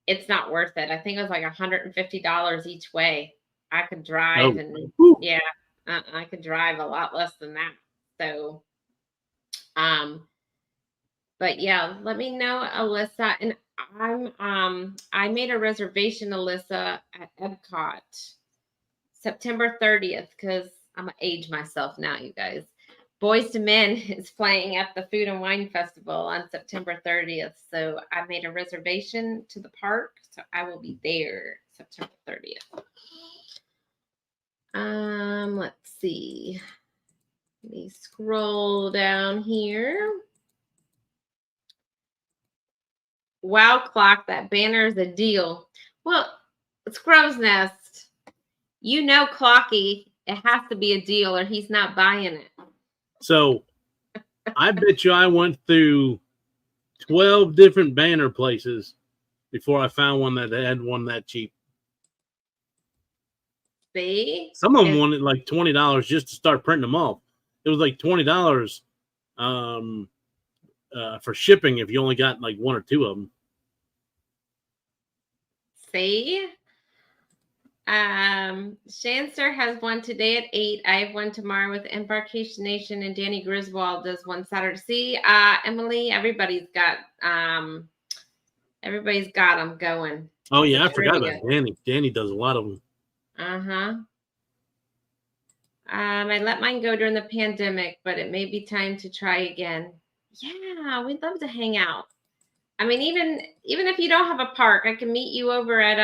it's not worth it. I think it was like $150 each way. I could drive I could drive a lot less than that. So, but yeah, let me know, Alyssa. And I made a reservation, Alyssa, at Epcot, September 30th, because I'm gonna age myself now, you guys. Boys to Men is playing at the Food and Wine Festival on September 30th. So I made a reservation to the park. So I will be there September 30th. Let's see. Let me scroll down here. Wow, Clock, that banner is a deal. Well, it's Crow's Nest. You know, Clocky, it has to be a deal or he's not buying it. So I bet you I went through 12 different banner places before I found one that had one that cheap. See? Some of them wanted like $20 just to start printing them off. it was like $20 for shipping if you only got like one or two of them. See? Shanster has one today at 8. I have one tomorrow with Embarkation Nation, and Danny Griswold does one Saturday. See, Emily, everybody's got them going. Oh yeah, I forgot about Danny. Danny does a lot of them. I let mine go during the pandemic, but it may be time to try again. Yeah, we'd love to hang out. I mean, even if you don't have a park, I can meet you over at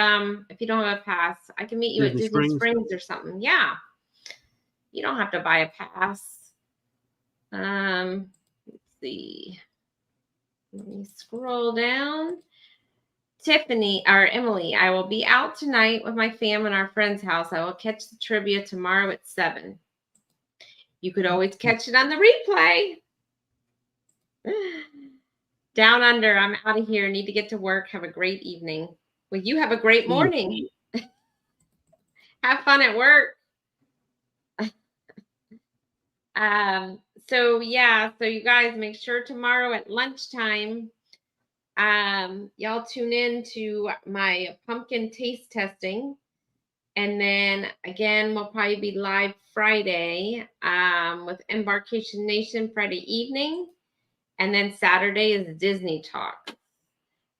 if you don't have a pass, I can meet you at Disney Springs or something. Yeah. You don't have to buy a pass. Let's see. Let me scroll down. Tiffany or Emily, I will be out tonight with my fam in our friend's house. I will catch the trivia tomorrow at 7. You could always catch it on the replay. Down under, I'm out of here. Need to get to work. Have a great evening. Well, you have a great morning. Have fun at work. So you guys make sure tomorrow at lunchtime, y'all tune in to my pumpkin taste testing. And then again, we'll probably be live Friday with Embarkation Nation Friday evening. And then Saturday is Disney Talk.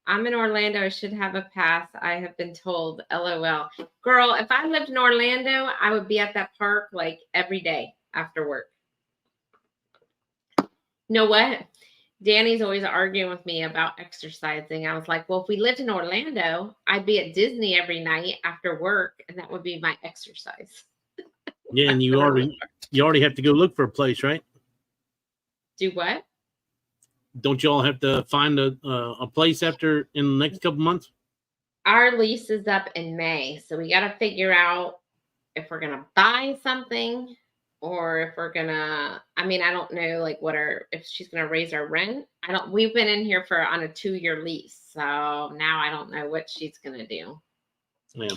I'm in Orlando. I should have a pass. I have been told. LOL. Girl, if I lived in Orlando, I would be at that park like every day after work. You know what? Danny's always arguing with me about exercising. I was like, well, if we lived in Orlando, I'd be at Disney every night after work, and that would be my exercise. Yeah, and you already have to go look for a place, right? Do what? Don't you all have to find a place after in the next couple months? Our lease is up in May, so we got to figure out if we're gonna buy something or if we're gonna. I mean, I don't know, like if she's gonna raise our rent. We've been in here on a 2-year lease, so now I don't know what she's gonna do. Yeah.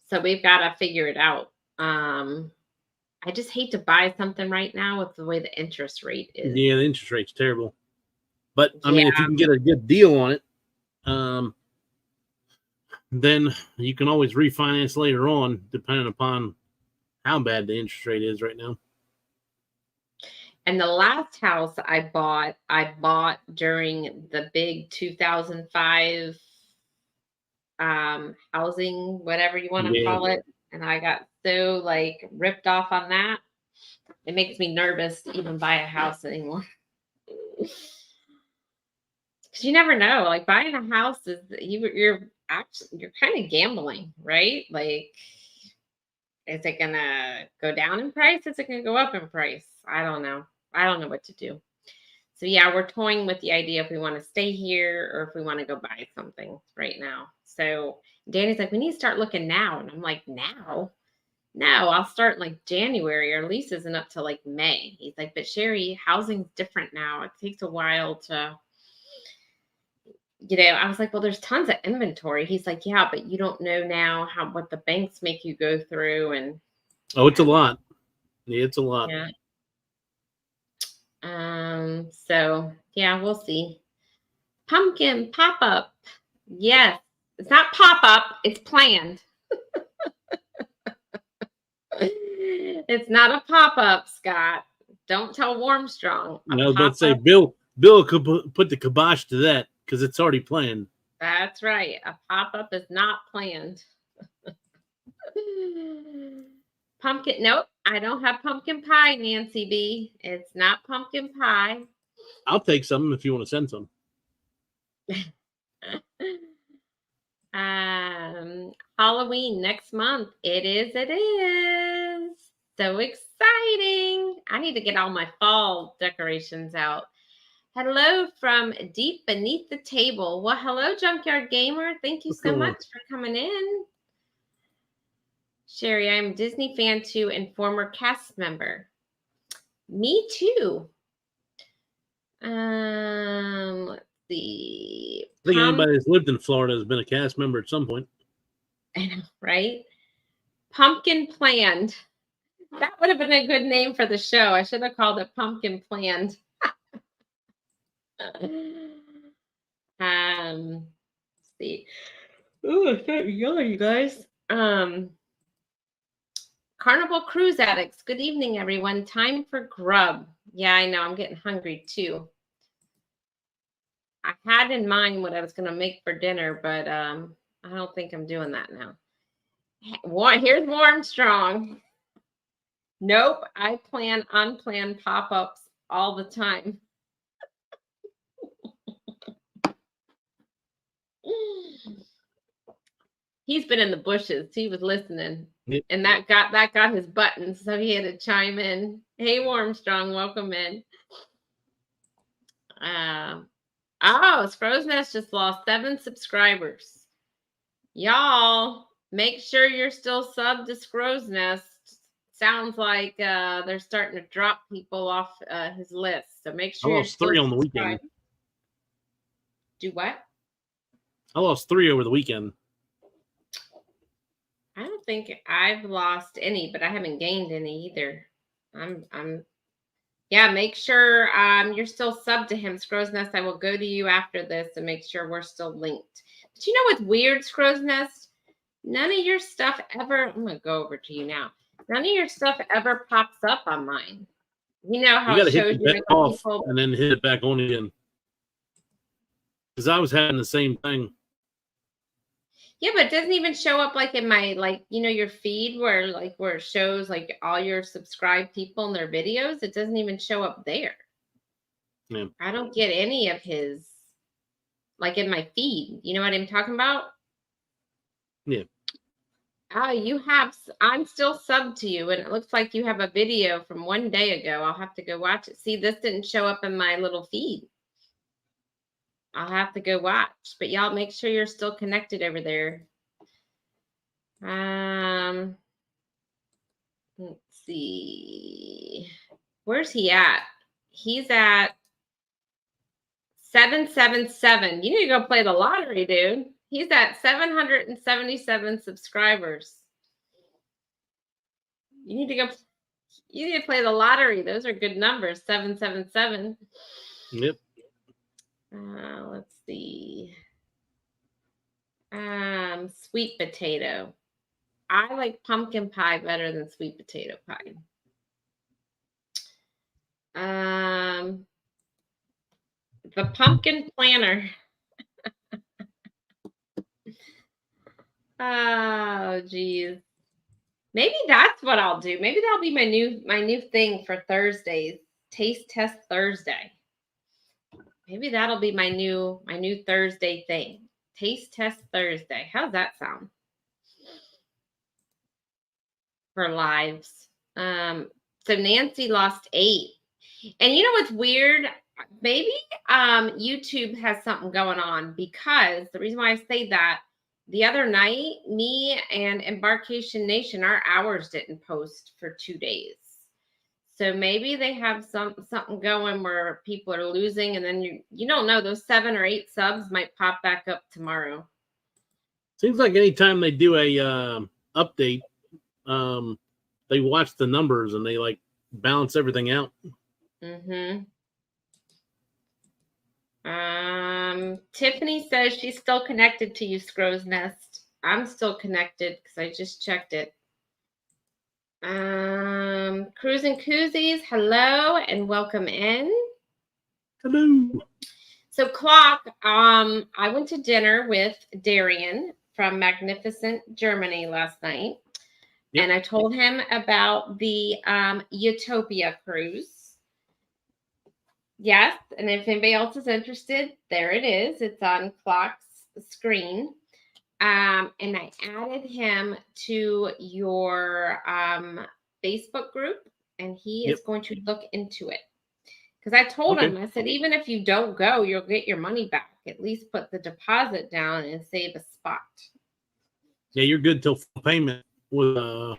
So we've got to figure it out. I just hate to buy something right now with the way the interest rate is. Yeah, the interest rate's terrible. But I mean, if you can get a good deal on it, then you can always refinance later on, depending upon how bad the interest rate is right now. And the last house I bought during the big 2005 housing, whatever you want to call it. And I got so ripped off on that. It makes me nervous to even buy a house anymore. Because you never know. Like buying a house is you're kind of gambling, right? Like, is it gonna go down in price? Is it gonna go up in price? I don't know. I don't know what to do. So yeah, we're toying with the idea if we want to stay here or if we want to go buy something right now. So Danny's like, we need to start looking now. And I'm like, now? No, I'll start in January. Our lease isn't up till May. He's like, but Sherry, housing's different now. It takes a while to, I was like, well, there's tons of inventory. He's like, yeah, but you don't know now what the banks make you go through. And it's a lot. Yeah, it's a lot. Yeah. So yeah, we'll see. Pumpkin pop-up. Yes. It's not pop-up, it's planned. It's not a pop-up, Scott. Don't tell Warmstrong. I was about to say, Bill could put the kibosh to that because it's already planned. That's right. A pop-up is not planned. Pumpkin. Nope. I don't have pumpkin pie, Nancy B. It's not pumpkin pie. I'll take some if you want to send some. Halloween next month. It is. So exciting. I need to get all my fall decorations out. Hello from deep beneath the table. Well, hello, Junkyard Gamer. Thank you so much for coming in. Sherry, I'm a Disney fan too and former cast member. Me too. Let's see. I think anybody that's lived in Florida has been a cast member at some point. I know, right? Pumpkin planned. That would have been a good name for the show. I should have called it Pumpkin Planned. Let's see. Oh, I can't yell, you guys. Carnival Cruise Addicts. Good evening, everyone. Time for grub. Yeah, I know. I'm getting hungry too. I had in mind what I was going to make for dinner, but I don't think I'm doing that now. Here's Warmstrong. Nope, I plan unplanned pop-ups all the time. He's been in the bushes. He was listening. Yep. And that got his button, so he had to chime in. Hey, Warmstrong, welcome in. Scrow's Nest just lost 7 subscribers. Y'all, make sure you're still subbed to Scrow's Nest. Sounds like they're starting to drop people off his list. So make sure I lost 3 on the weekend. Do what? I lost 3 over the weekend. I don't think I've lost any, but I haven't gained any either. Yeah, make sure you're still subbed to him, Scrow's Nest. I will go to you after this and make sure we're still linked. But you know what's weird, Scrow's Nest? None of your stuff ever, I'm going to go over to you now. None of your stuff ever pops up on mine. You know how it shows you off people, and then hit it back on again. Because I was having the same thing. Yeah, but it doesn't even show up like in my, your feed where it shows like all your subscribed people and their videos. It doesn't even show up there. Yeah. I don't get any of his, like in my feed. You know what I'm talking about? Yeah. Oh, I'm still subbed to you, and it looks like you have a video from one day ago. I'll have to go watch it. See, this didn't show up in my little feed. I'll have to go watch, but y'all make sure you're still connected over there. Let's see. Where's he at? He's at 777. You need to go play the lottery, dude. He's at 777 subscribers. You need to play the lottery. Those are good numbers. 777. Yep. Let's see. Sweet potato. I like pumpkin pie better than sweet potato pie. The pumpkin planner. Oh, geez. Maybe that's what I'll do. Maybe that'll be my new thing for Thursdays. Taste Test Thursday. Maybe that'll be my new Thursday thing. Taste Test Thursday. How's that sound? For lives. So Nancy lost 8. And you know what's weird? Maybe YouTube has something going on, because the reason why I say that, the other night, me and Embarkation Nation, our hours didn't post for 2 days. So maybe they have something going where people are losing, and then you don't know, those 7 or 8 subs might pop back up tomorrow. Seems like anytime they do a update, they watch the numbers and they like balance everything out. Mm-hmm. Tiffany says she's still connected to you, Scrow's Nest. I'm still connected because I just checked it. Cruise and Koozies, hello and welcome in. Hello. So Clock, I went to dinner with Darian from Magnificent Germany last night. Yep. And I told him about the Utopia cruise. Yes, and if anybody else is interested, there it is. It's on Clock's screen. And I added him to your Facebook group, and he is going to look into it. Because I told him, I said, even if you don't go, you'll get your money back. At least put the deposit down and save a spot. Yeah, you're good till full payment with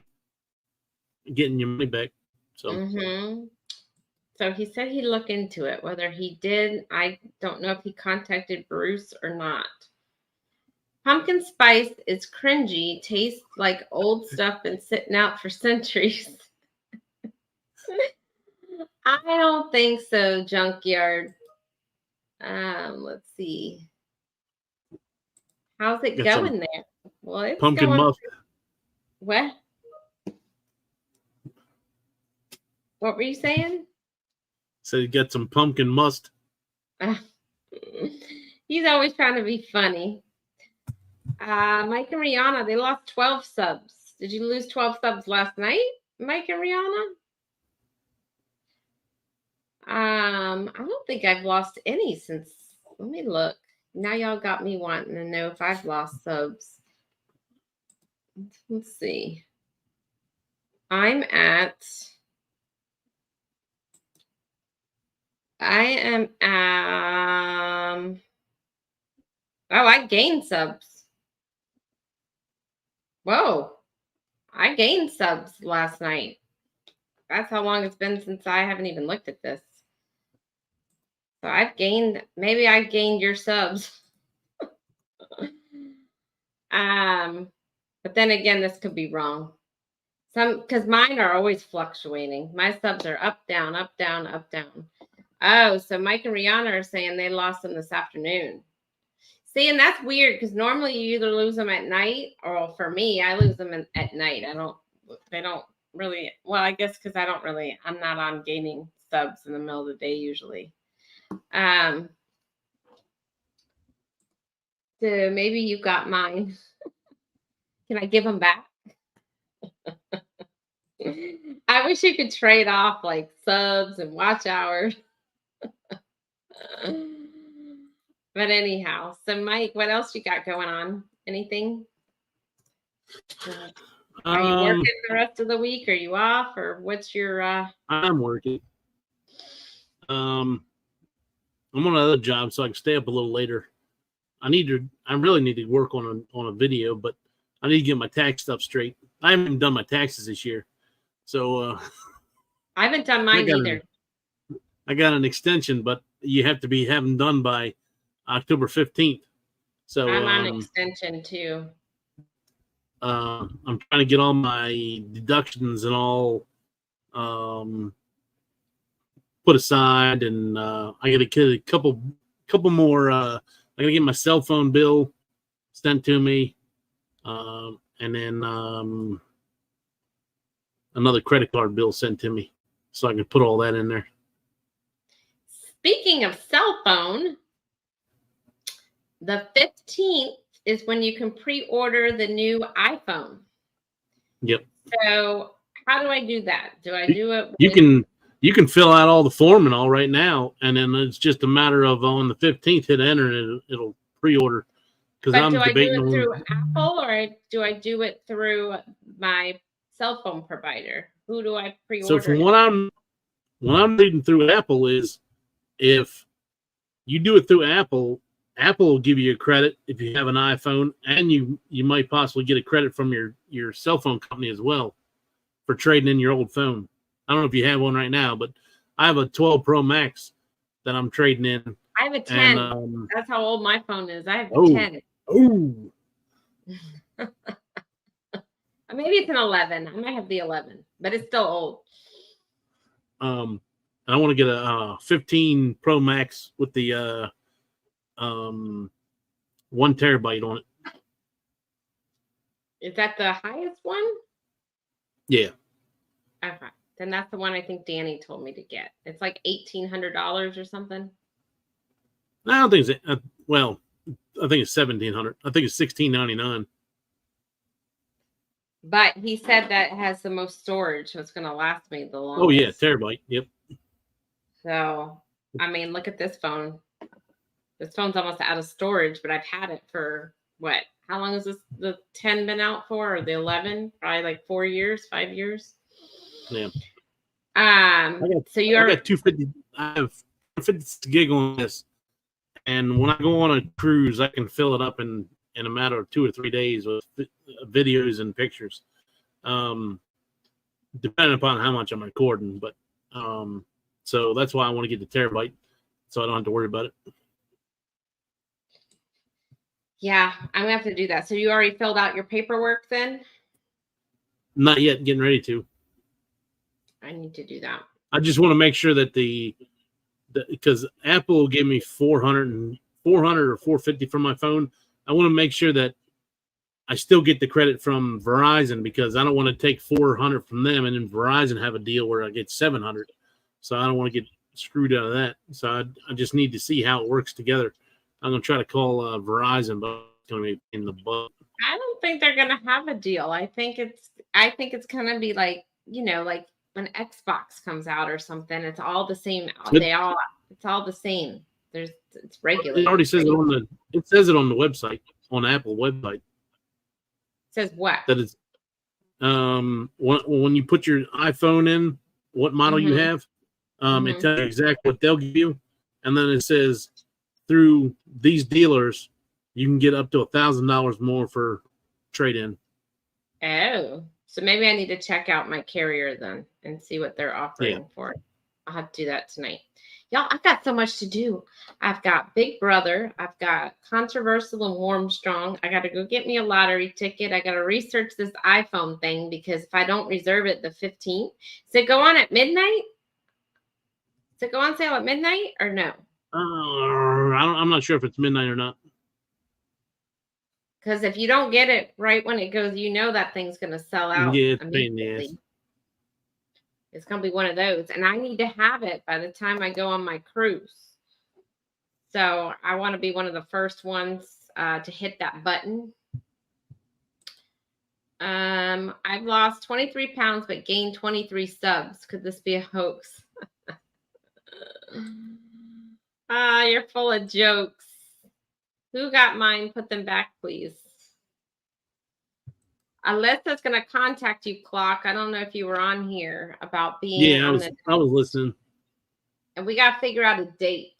getting your money back. So. So he said he'd look into it. Whether he did, I don't know if he contacted Bruce or not. Pumpkin spice is cringy, tastes like old stuff been sitting out for centuries. I don't think so, Junkyard. Let's see. How's it Got some going there? Well, it's pumpkin going. muff. What? What were you saying? So you got some pumpkin must. He's always trying to be funny. Mike and Rihanna, they lost 12 subs. Did you lose 12 subs last night, Mike and Rihanna? I don't think I've lost any since. Let me look. Now y'all got me wanting to know if I've lost subs. Let's see. I am oh, I gained subs. Whoa. I gained subs last night. That's how long it's been since I haven't even looked at this. So maybe I gained your subs. But then again, this could be wrong. Because mine are always fluctuating. My subs are up, down, up, down, up, down. Oh, so Mike and Rihanna are saying they lost them this afternoon. See, and that's weird because normally you either lose them at night, or for me, I lose them at night. They don't really, well, I guess because I'm not on gaining subs in the middle of the day usually. So maybe you got mine. Can I give them back? I wish you could trade off like subs and watch hours. But anyhow, so Mike, what else you got going on? Anything? Are you working the rest of the week? Are you off, or what's your? I'm working. I'm on another job, so I can stay up a little later. I really need to work on a video, but I need to get my tax stuff straight. I haven't even done my taxes this year, so I haven't done mine either. I got an extension, but you have to be having done by October 15th. So I'm on extension too. I'm trying to get all my deductions and all put aside, and I got to get a couple more. I got to get my cell phone bill sent to me, and then another credit card bill sent to me, so I can put all that in there. Speaking of cell phone, the 15th is when you can pre-order the new iPhone. Yep. So how do I do that? Do I do it? You can fill out all the form and all right now, and then it's just a matter of on the 15th hit enter and it'll pre-order. But do I do it through Apple, or do I do it through my cell phone provider? Who do I pre-order? So from what I'm reading through Apple is, if you do it through Apple will give you a credit if you have an iPhone, and you might possibly get a credit from your cell phone company as well for trading in your old phone. I don't know if you have one right now, but I have a 12 Pro Max that I'm trading in. I have a 10. And, that's how old my phone is. I have a 10. Oh. Maybe it's an 11. I might have the 11, but it's still old. I want to get a 15 Pro Max with the 1 terabyte on it. Is that the highest one? Yeah. Okay. Then that's the one I think Danny told me to get. It's like $1,800 or something. I don't think it's well, I think it's $1,700. I think it's $1,699. But he said that has the most storage, so it's going to last me the longest. Oh yeah, terabyte. Yep. So, I mean, look at this phone. This phone's almost out of storage, but I've had it for what? How long has the 10 been out for, or the 11? Probably like 4 years, 5 years. Yeah. So you are. I got 250. I have 50 gig on this, and when I go on a cruise, I can fill it up in a matter of 2 or 3 days with videos and pictures, depending upon how much I'm recording. But so that's why I want to get the terabyte, so I don't have to worry about it. Yeah, I'm gonna have to do that. So you already filled out your paperwork then? Not yet. Getting ready to. I need to do that. I just want to make sure that because Apple will give me 400 or 450 from my phone. I want to make sure that I still get the credit from Verizon, because I don't want to take 400 from them and then Verizon have a deal where I get 700. So I don't want to get screwed out of that. So I just need to see how it works together. I'm going to try to call Verizon, but it's going to be in the butt. I don't think they're gonna have a deal. I think it's gonna be like, like when Xbox comes out or something. It's all the same. It's all the same. It's regulated. It already says it says it on the website, on Apple website. Says what? That it's when you put your iPhone in, what model you have, it tells you exactly what they'll give you, and then it says through these dealers you can get up to $1,000 more for trade-in. Oh, so maybe I need to check out my carrier then and see what they're offering for it. I'll have to do that tonight. Y'all, I've got so much to do. I've got Big Brother. I've got Controversial and Warmstrong. I got to go get me a lottery ticket. I got to research this iPhone thing, because if I don't reserve it the 15th, does it go on at midnight? Does it go on sale at midnight or no? I'm not sure if it's midnight or not. Because if you don't get it right when it goes, that thing's going to sell out. Yeah, it's immediately. It's going to be one of those. And I need to have it by the time I go on my cruise. So I want to be one of the first ones to hit that button. I've lost 23 pounds, but gained 23 subs. Could this be a hoax? You're full of jokes. Who got mine? Put them back, please. Alyssa's going to contact you, Clock. I don't know if you were on here about being. Yeah, I was listening. And we got to figure out a date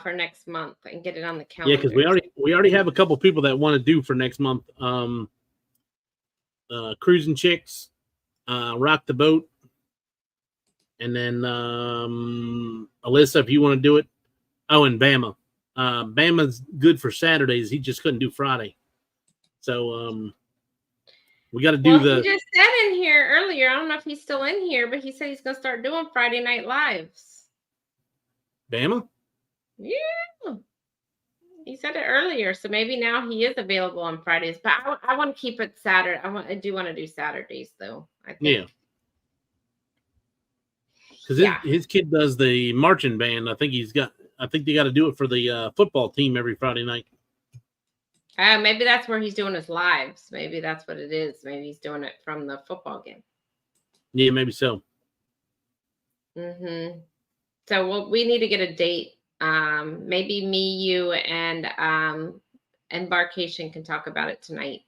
for next month and get it on the calendar. Yeah, because we already have a couple people that want to do for next month. Cruising Chicks, Rock the Boat, and then Alyssa, if you want to do it. Oh, and Bama. Bama's good for Saturdays. He just couldn't do Friday. So we got to do He just said in here earlier, I don't know if he's still in here, but he said he's going to start doing Friday Night Lives. Bama? Yeah. He said it earlier, so maybe now he is available on Fridays. But I want to keep it Saturday. I do want to do Saturdays, though. I think. Yeah. Because his kid does the marching band. I think they got to do it for the football team every Friday night. Maybe that's where he's doing his lives. Maybe that's what it is. Maybe he's doing it from the football game. Yeah, maybe so. So we need to get a date. Maybe me, you, and Embarkation can talk about it tonight.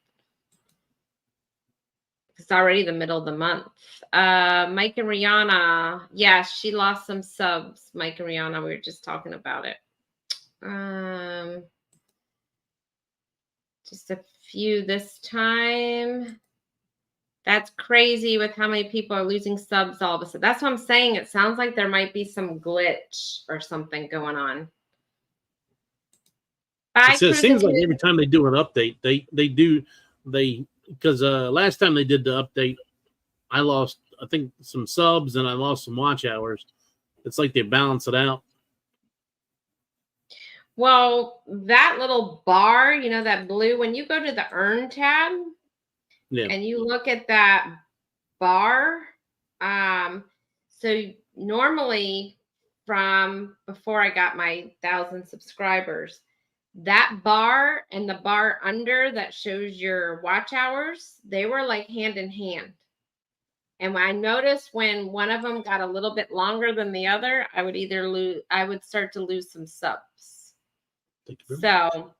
It's already the middle of the month. Mike and Rihanna. Yeah, she lost some subs. Mike and Rihanna, we were just talking about it. Just a few this time. That's crazy with how many people are losing subs all of a sudden. That's what I'm saying. It sounds like there might be some glitch or something going on. It seems like every time they do an update, because last time they did the update, I lost, I think, some subs and I lost some watch hours. It's like they balance it out. Well, that little bar, that blue, when you go to the earn tab and you look at that bar, so normally from before I got my 1,000 subscribers, that bar and the bar under that shows your watch hours, they were like hand in hand. And I noticed when one of them got a little bit longer than the other, I would start to lose some subs. So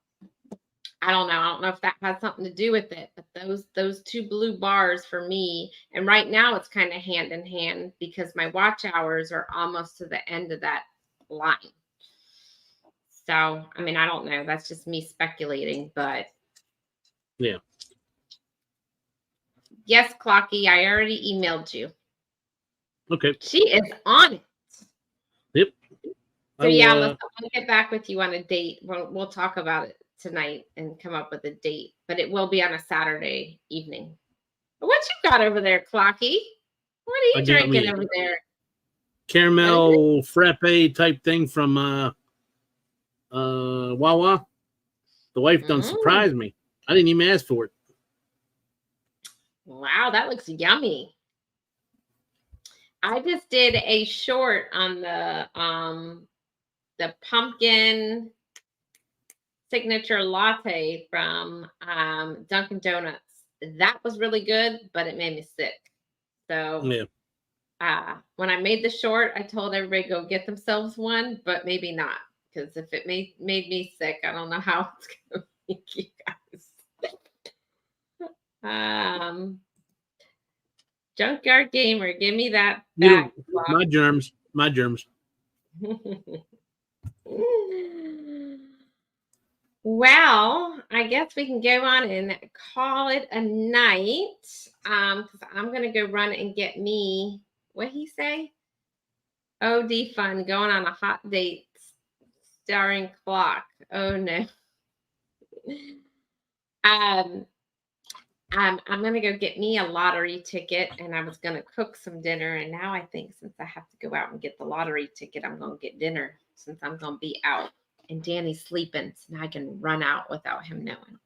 I don't know. I don't know if that has something to do with it, but those two blue bars for me, and right now it's kind of hand in hand because my watch hours are almost to the end of that line. So, I mean, I don't know. That's just me speculating, but yeah. Yes, Clocky, I already emailed you. Okay. She is on it. Yep. So I'll get back with you on a date. We'll talk about it tonight and come up with a date, but it will be on a Saturday evening. What you got over there, Clocky? What are I you got drinking me over there? caramel frappe type thing from Wawa. The wife done Mm. surprised me. I didn't even ask for it. Wow, that looks yummy. I just did a short on the pumpkin signature latte from Dunkin' Donuts. That was really good, but it made me sick. So Yeah. when I made the short, I told everybody go get themselves one, but maybe not, because if it made me sick, I don't know how it's gonna make you guys. Junkyard Gamer, give me that You know, back clock. my germs. Well, I guess we can go on and call it a night. Because I'm gonna go run and get me, what he say? OD fun, going on a hot date starring clock. Oh no. um I'm gonna go get me a lottery ticket, and I was gonna cook some dinner, and now I think since I have to go out and get the lottery ticket, I'm gonna get dinner since I'm gonna be out. And Danny's sleeping, so now I can run out without him knowing.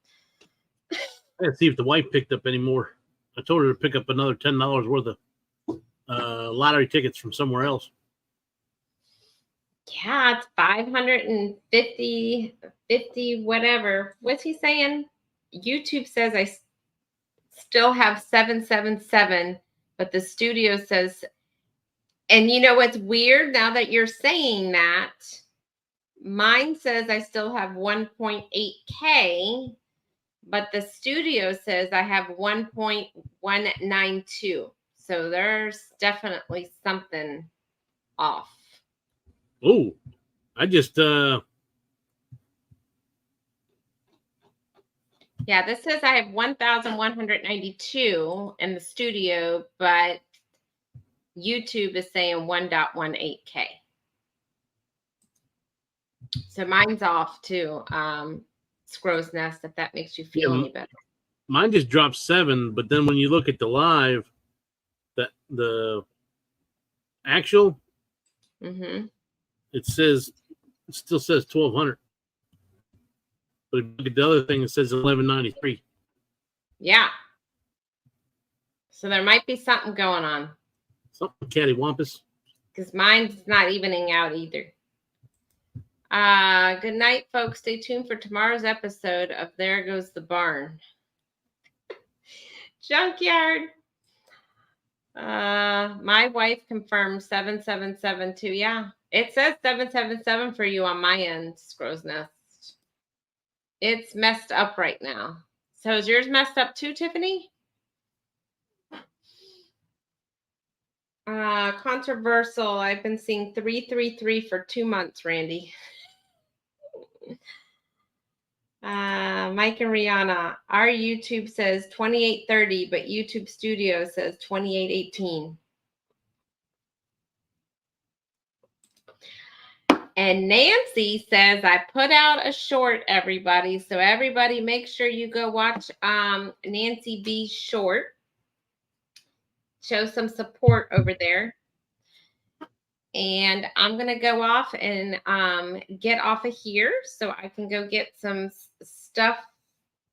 Let's see if the wife picked up any more. I told her to pick up another $10 worth of lottery tickets from somewhere else. Yeah, it's 550, 50, whatever. What's he saying? YouTube says I still have 777, but the studio says, and you know what's weird now that you're saying that? Mine says I still have 1.8K, but the studio says I have 1.192. So there's definitely something off. Oh, I just Yeah, this says I have 1,192 in the studio, but YouTube is saying 1.18K. So mine's off too. Scrow's Nest, if that makes you feel any better. Mine just dropped 7, but then when you look at the live, the actual, Mm-hmm. it still says 1,200. But if you look at the other thing, it says 1,193. Yeah. So there might be something going on. Something cattywampus. Because mine's not evening out either. Good night, folks. Stay tuned for tomorrow's episode of There Goes the Barn. Junkyard. My wife confirmed 7772. Yeah, it says 777 for you on my end, Scrow's Nest. It's messed up right now. So is yours messed up too, Tiffany? Controversial. I've been seeing 333 for 2 months, Randy. Mike and Rihanna, our YouTube says 2830, but YouTube Studio says 2818. And Nancy says, I put out a short, everybody. So everybody make sure you go watch Nancy B's short. Show some support over there. And I'm going to go off and get off of here so I can go get some stuff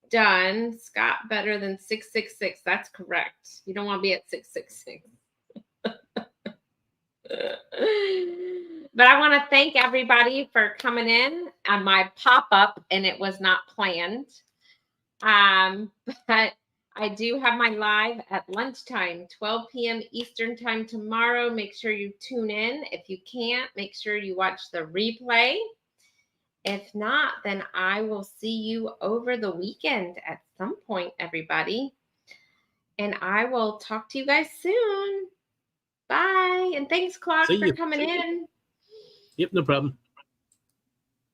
done. Scott better than 666. That's correct. You don't want to be at 666. But I want to thank everybody for coming in on my pop-up, and it was not planned. But I do have my live at lunchtime, 12 p.m. Eastern time tomorrow. Make sure you tune in. If you can't, make sure you watch the replay. If not, then I will see you over the weekend at some point, everybody. And I will talk to you guys soon. Bye. And thanks, Clock, for coming in. Yep, no problem.